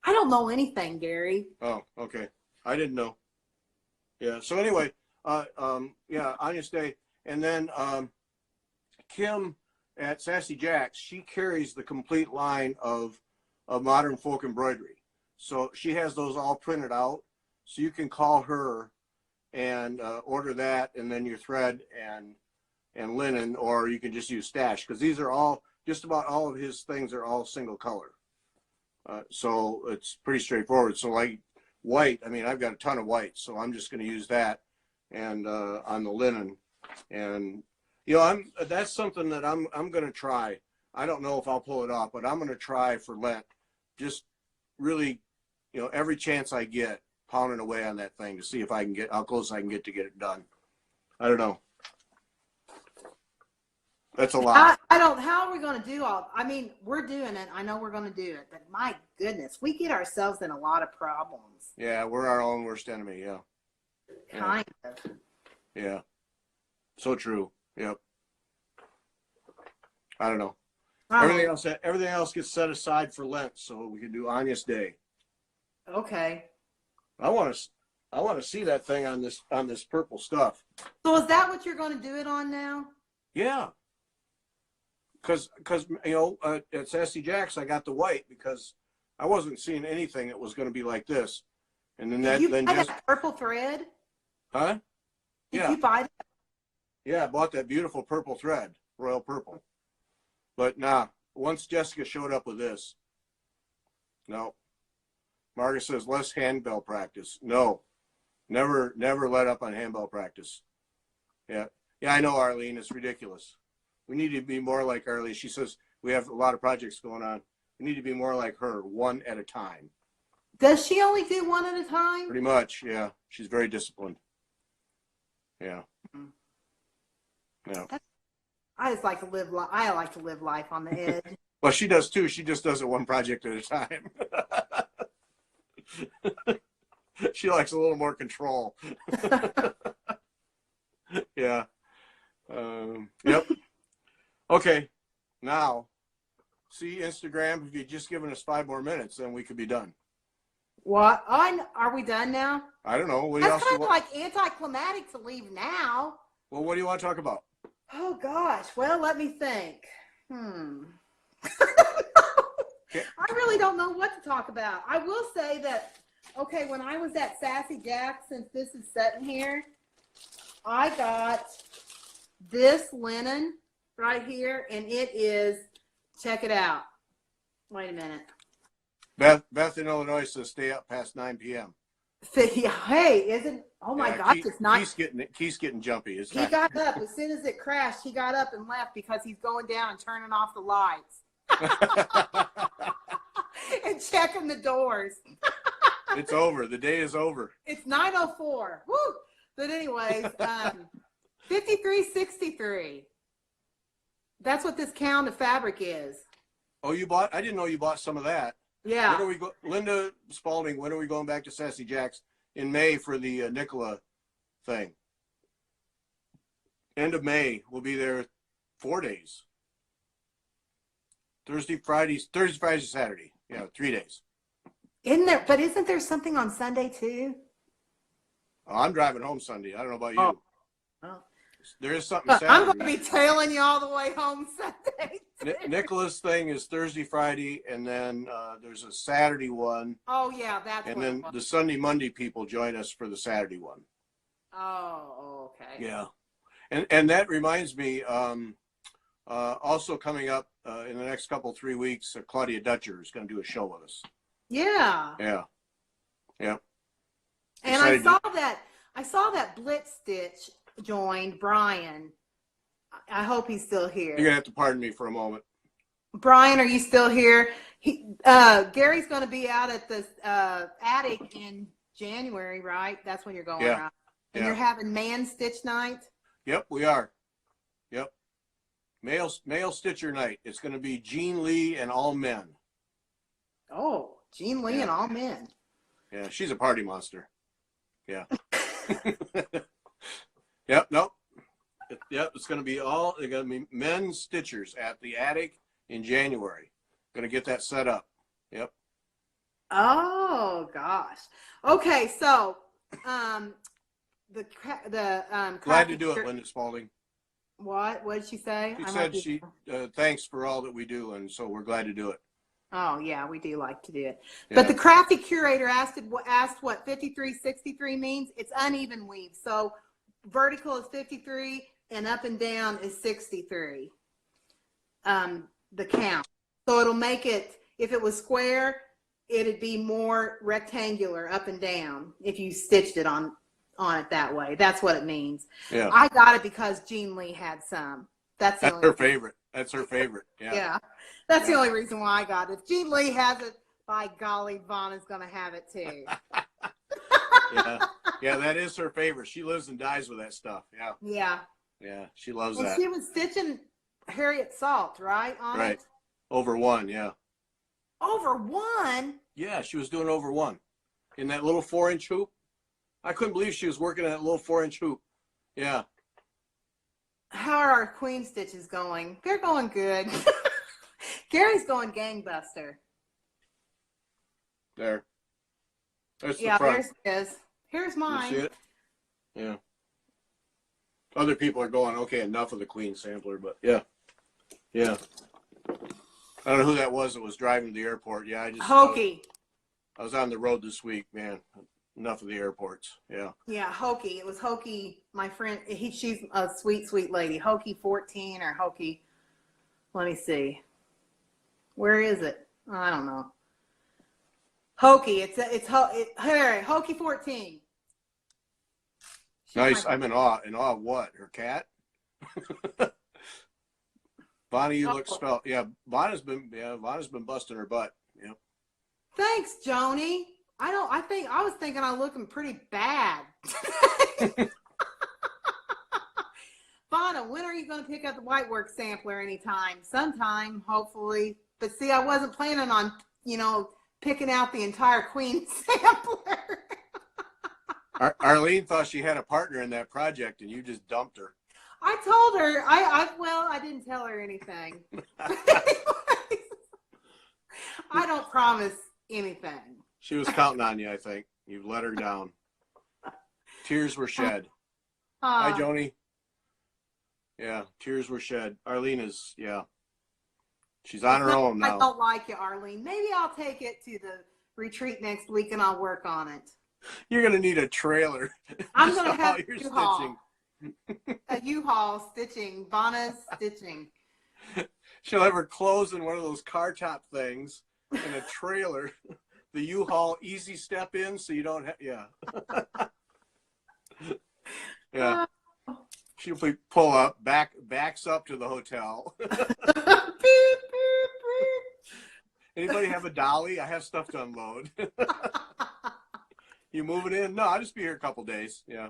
I don't know anything, Gary. Oh, okay. I didn't know. Yeah. So anyway, yeah, Agnus Dei, and then Kim at Sassy Jacks, she carries the complete line of modern folk embroidery. So she has those all printed out. So you can call her and order that, and then your thread and linen, or you can just use stash, because these are all, just about all of his things are all single color. So it's pretty straightforward. So like white, I mean, I've got a ton of white, so I'm just going to use that and on the linen. And you know, that's something that I'm going to try. I don't know if I'll pull it off, but I'm going to try for Lent. Just really, you know, every chance I get, pounding away on that thing to see if I can get how close I can get to get it done. I don't know. That's a lot. I don't. How are we going to do all? I mean, we're doing it. I know we're going to do it, but my goodness, we get ourselves in a lot of problems. Yeah, we're our own worst enemy. Yeah. Kind of. Yeah. So true. Yep. I don't know. Everything else gets set aside for Lent, so we can do Anya's Day. Okay. I want to see that thing on this purple stuff. So is that what you're going to do it on now? Yeah. Because at Sassy Jack's I got the white because I wasn't seeing anything that was going to be like this, and then Did you buy that purple thread? Huh? Did Yeah. you buy that? Yeah, I bought that beautiful purple thread, royal purple. But once Jessica showed up with this, no. Margaret says less handbell practice. No, never let up on handbell practice. Yeah, I know, Arlene. It's ridiculous. We need to be more like Arlene. She says we have a lot of projects going on. We need to be more like her, one at a time. Does she only do one at a time? Pretty much, yeah. She's very disciplined. Yeah. Yeah. I just like to live. I like to live life on the edge. Well, she does too. She just does it one project at a time. She likes a little more control. Yeah. Yep. Okay. Now, see Instagram. If you'd just given us 5 more minutes, then we could be done. What? Are we done now? I don't know. What That's else kind of like anticlimactic to leave now. Well, what do you want to talk about? Oh gosh. Well, let me think. Okay. I really don't know what to talk about. I will say that, okay, when I was at Sassy Jack, since this is sitting here, I got this linen right here, and it is, check it out. Wait a minute. Beth in Illinois says stay up past 9 p.m. Hey, isn't, oh my gosh, it's not. Keith's getting jumpy. He got up as soon as it crashed. He got up and left because he's going down and turning off the lights and checking the doors. It's over. The day is over. It's 9:04. Woo! But anyways, 53.63. That's what this count of fabric is. Oh, I didn't know you bought some of that. Yeah. Linda Spalding, when are we going back to Sassy Jack's? In May for the Nicola thing. End of May. We'll be there 4 days. Thursday, Friday, Saturday. Yeah, 3 days. Isn't there something on Sunday too? Oh, I'm driving home Sunday. I don't know about you. Oh. There is something Saturday. I'm going to be tailing you all the way home Sunday. Nicholas thing is Thursday, Friday, and then there's a Saturday one. Oh yeah, that's. And then the Sunday, Monday people join us for the Saturday one. Oh, okay. Yeah, and that reminds me. Also coming up in the next 3 weeks, Claudia Dutcher is going to do a show with us. Yeah. Yeah. Yeah. And I saw that Blitz Stitch joined Brian. I hope he's still here. You're gonna have to pardon me for a moment. Brian, are you still here? Gary's going to be out at the attic in January, right? That's when you're going, yeah. right? And yeah. you're having man stitch night? Yep, we are. Yep. Male stitcher night. It's going to be Jean Lee and all men. Oh, Jean Lee and all men. Yeah, she's a party monster. Yeah. Yep, nope. Yep, it's going to be men stitchers at the attic in January. Going to get that set up. Yep. Oh gosh. Okay, so glad to do it, Linda Spalding. What did she say? She said she thanks for all that we do, and so we're glad to do it. Oh yeah, we do like to do it. Yeah. But the crafty curator asked what 5363 means. It's uneven weave. So vertical is 53 and up and down is 63. The count. So it'll make it, if it was square, it'd be more rectangular up and down if you stitched it on it that way. That's what it means. Yeah. I got it because Jean Lee had some. That's her favorite. That's her favorite. Yeah. Yeah. That's the only reason why I got it. If Jean Lee has it, by golly, Vonna's going to have it too. Yeah, that is her favorite. She lives and dies with that stuff. Yeah. Yeah. Yeah, she loves and that. She was stitching Harriet Salt, right? On Right. it? Over one, yeah. Over one? Yeah, she was doing over one in that little 4-inch hoop. I couldn't believe she was working in that little 4-inch hoop. Yeah. How are our queen stitches going? They're going good. Gary's going gangbuster. There. There's the Yeah, front. there's his. Here's You mine. see it? Yeah. Other people are going, okay, enough of the Queen sampler, but yeah. Yeah. I don't know who that was that was driving to the airport. Yeah, Hokey. I was on the road this week, man. Enough of the airports. Yeah. Yeah, Hokey. It was Hokey, my friend. She's a sweet, sweet lady. Hokey 14 or Hokey. Let me see. Where is it? I don't know. Hokey. Here, Hokey 14. Nice. I'm in awe. In awe of what? Her cat? Vonna, you look spelled. Yeah, Vonna's been busting her butt. Yeah. Thanks, Joni. I was thinking I'm looking pretty bad. Vonna, when are you going to pick up the whitework sampler? Anytime, sometime, hopefully. But see, I wasn't planning on, picking out the entire Queen sampler. Arlene thought she had a partner in that project, and you just dumped her. I told her. I didn't tell her anything. I don't promise anything. She was counting on you, I think. You let her down. Tears were shed. Hi, Joni. Yeah, tears were shed. Arlene is, yeah. She's on her own now. I don't like it, Arlene. Maybe I'll take it to the retreat next week and I'll work on it. You're going to need a trailer. I'm going to have your a U-Haul. stitching. A U-Haul stitching. Vonna's stitching. She'll have her clothes in one of those car top things in a trailer. The U-Haul easy step in so you don't have, yeah. Yeah. She'll pull up, backs up to the hotel. Anybody have a dolly? I have stuff to unload. You moving in? No, I'll just be here a couple days. Yeah.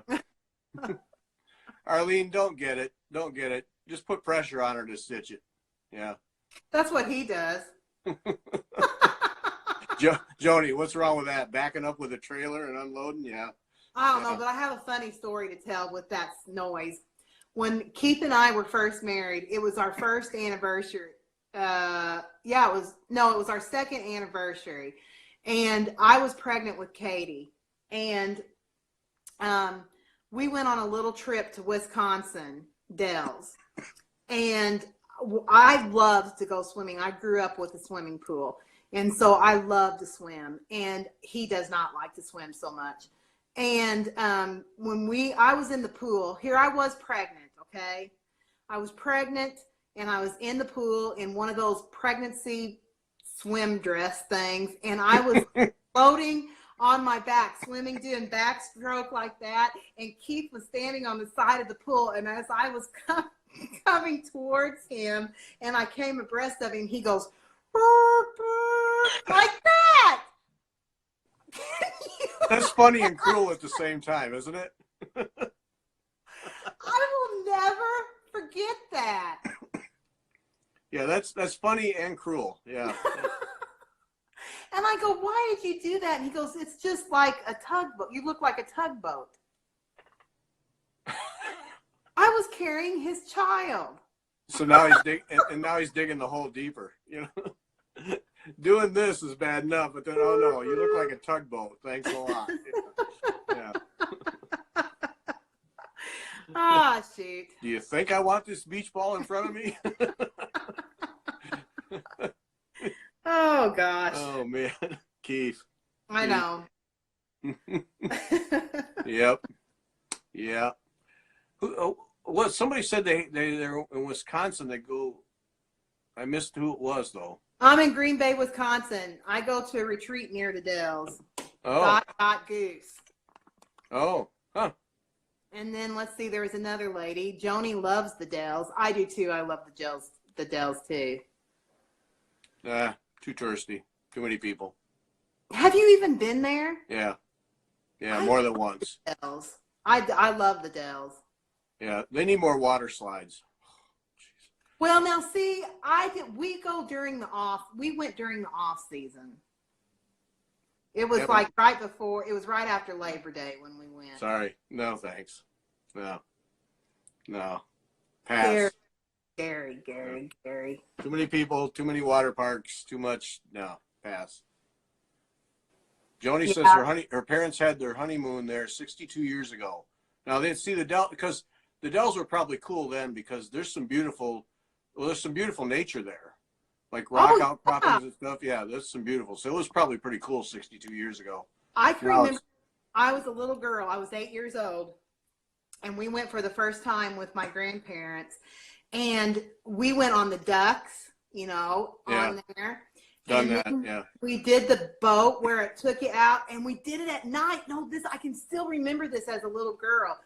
Arlene, don't get it. Don't get it. Just put pressure on her to stitch it. Yeah. That's what he does. Joni, what's wrong with that? Backing up with a trailer and unloading? Yeah. I don't know, but I have a funny story to tell with that noise. When Keith and I were first married, it was our first anniversary. It was our second anniversary. And I was pregnant with Katie. And we went on a little trip to Wisconsin, Dells. And I loved to go swimming. I grew up with a swimming pool. And so I love to swim. And he does not like to swim so much. And when I was in the pool, here I was pregnant, okay? I was pregnant and I was in the pool in one of those pregnancy swim dress things. And I was floating on my back, swimming, doing backstroke like that. And Keith was standing on the side of the pool. And as I was coming towards him and I came abreast of him, he goes, like that. That's funny and cruel at the same time, isn't it? I will never forget that. Yeah, that's funny and cruel. Yeah. And I go, why did you do that? And he goes, it's just like a tugboat. You look like a tugboat. I was carrying his child. So now he's digging the hole deeper. Doing this is bad enough, but then oh no, you look like a tugboat. Thanks a lot. Yeah. Ah, shoot. Do you think I want this beach ball in front of me? Oh gosh. Oh man, Keith. I know. Yep. Yeah. What? Somebody said they're in Wisconsin. They go. I missed who it was though. I'm in Green Bay, Wisconsin. I go to a retreat near the Dells. Oh. Goose. Oh. Huh. And then let's see, there was another lady. Joni loves the Dells. I do too. I love the Dells too. Too touristy. Too many people. Have you even been there? Yeah. Yeah, more than once. Dells. I love the Dells. Yeah, they need more water slides. Well, now see, we went during the off season. It was Yeah, like right before, it was right after Labor Day when we went. sorry. No, thanks. No. Pass. Gary. Too many people, too many water parks, too much. No, pass. Joni says her parents had their honeymoon there 62 years ago. Now they see because the Dells were probably cool then because there's some beautiful nature there, like rock outcroppings and stuff. Yeah, there's some beautiful. So it was probably pretty cool 62 years ago. I can remember I was a little girl. I was 8 years old, and we went for the first time with my grandparents, and we went on the ducks, on there. Done that, yeah. We did the boat where it took you out, and we did it at night. I can still remember this as a little girl.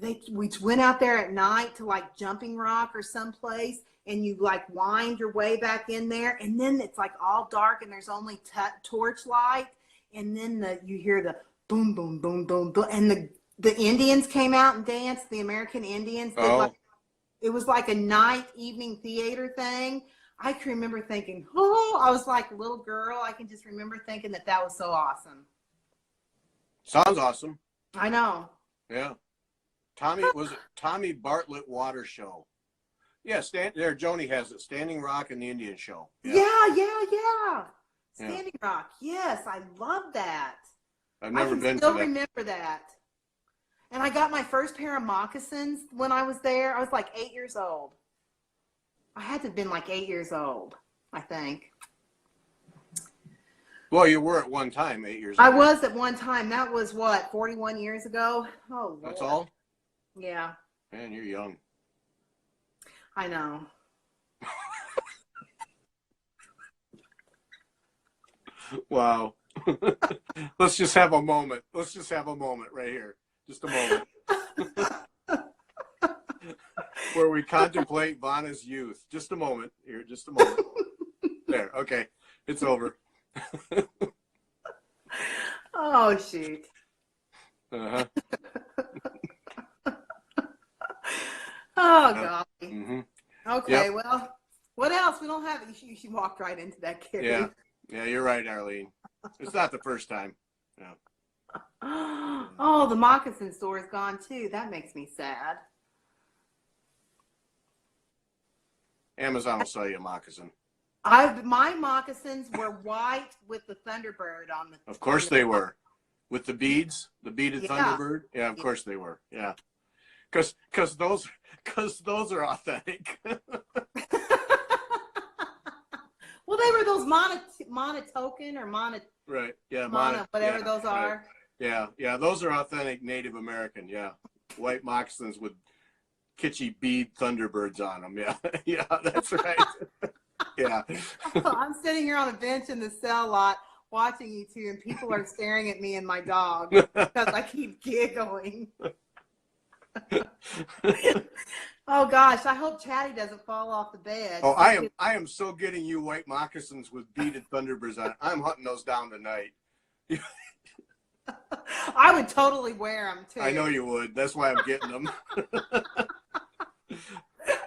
We went out there at night to like Jumping Rock or someplace, and you like wind your way back in there, and then it's like all dark and there's only torch light, and then you hear the boom, boom, boom, boom, boom, and the Indians came out and danced. The American Indians. It was like a night evening theater thing. I can remember thinking, I was like a little girl. I can just remember thinking that was so awesome. Sounds awesome. I know. Yeah. Tommy Bartlett Water Show? Yeah, there, Joni has it. Standing Rock and the Indian Show. Yeah. Standing Rock. Yes, I love that. I've never been to that. I still remember that. And I got my first pair of moccasins when I was there. I was like 8 years old. I had to have been like 8 years old, I think. Well, you were at one time 8 years old. I was at one time. That was what, 41 years ago? Oh, Lord. That's all? Yeah. Man, you're young. I know. Wow. Let's just have a moment. Let's just have a moment right here. Just a moment. Where we contemplate Vonna's youth. Just a moment here. Just a moment. There. Okay. It's over. Oh, shoot. Uh-huh. Oh, God. Mm-hmm. Okay, well, what else? We don't have it. She walked right into that, Carrie. Yeah, you're right, Arlene. It's not the first time. Yeah. Oh, the moccasin store is gone, too. That makes me sad. Amazon will sell you a moccasin. My moccasins were white with the Thunderbird on the. Of course they were, with the beads, the beaded Thunderbird. Yeah, of course they were. Yeah, because those are authentic. Well, they were those monotoken or right. Yeah, whatever those are. Right. Yeah, those are authentic Native American. Yeah, white moccasins with kitschy bead Thunderbirds on them. Yeah, yeah, that's right. Yeah. I'm sitting here on a bench in the cell lot watching you two, and people are staring at me and my dog because I keep giggling. Oh gosh, I hope Chatty doesn't fall off the bed. Oh, I am so getting you white moccasins with beaded Thunderbirds on. I'm hunting those down tonight. I would totally wear them too. I know you would. That's why I'm getting them.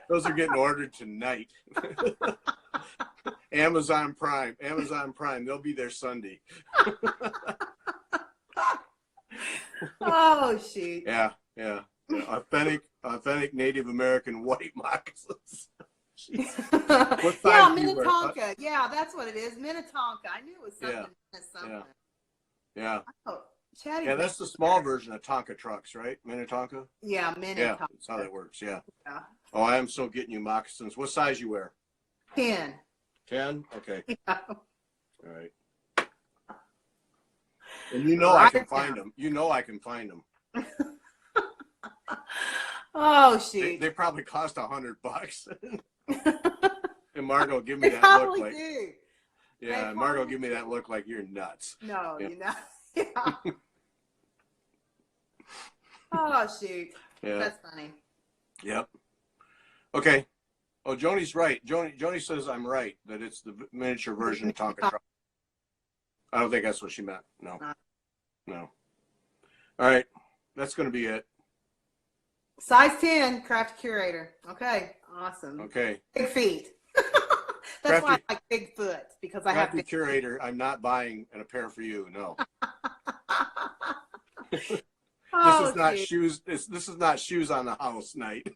Those are getting ordered tonight. Amazon Prime. They'll be there Sunday. Oh shoot. Yeah. Authentic Native American white moccasins. What yeah, Minnetonka. Yeah, that's what it is. Minnetonka. I knew it was something. Yeah. Oh, Chatty. Yeah, that's the small version of Tonka trucks, right? Minnetonka? Yeah, Minnetonka. Yeah, that's how that works, yeah. Oh, I am so getting you moccasins. What size you wear? 10. 10? Okay. Yeah. All right. And I can find them. I can find them. Oh, shoot. They probably cost $100. And Margot, give me they that look like. Do. Yeah, Margot, give me that look like you're nuts. No, you're not. Yeah. Oh, shoot. Yeah. That's funny. Yep. Okay. Oh, Joni's right. Joni says I'm right, that it's the miniature version of Tonka truck. I don't think that's what she meant. No. All right. That's going to be it. Size 10, Crafty Curator. Okay, awesome. Okay. Big feet. That's why I Crafty, like big foot, because I have Crafty big Curator, I'm not buying a pair for you. No. This Oh, is not geez. shoes. This is not shoes on the house night.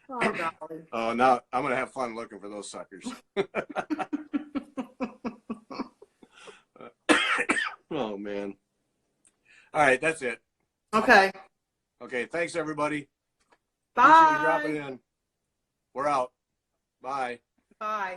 Oh, golly. Oh, now I'm gonna have fun looking for those suckers. Oh man. All right, that's it. Okay. Okay, thanks everybody. Appreciate you dropping Bye. in. We're out. Bye. Bye.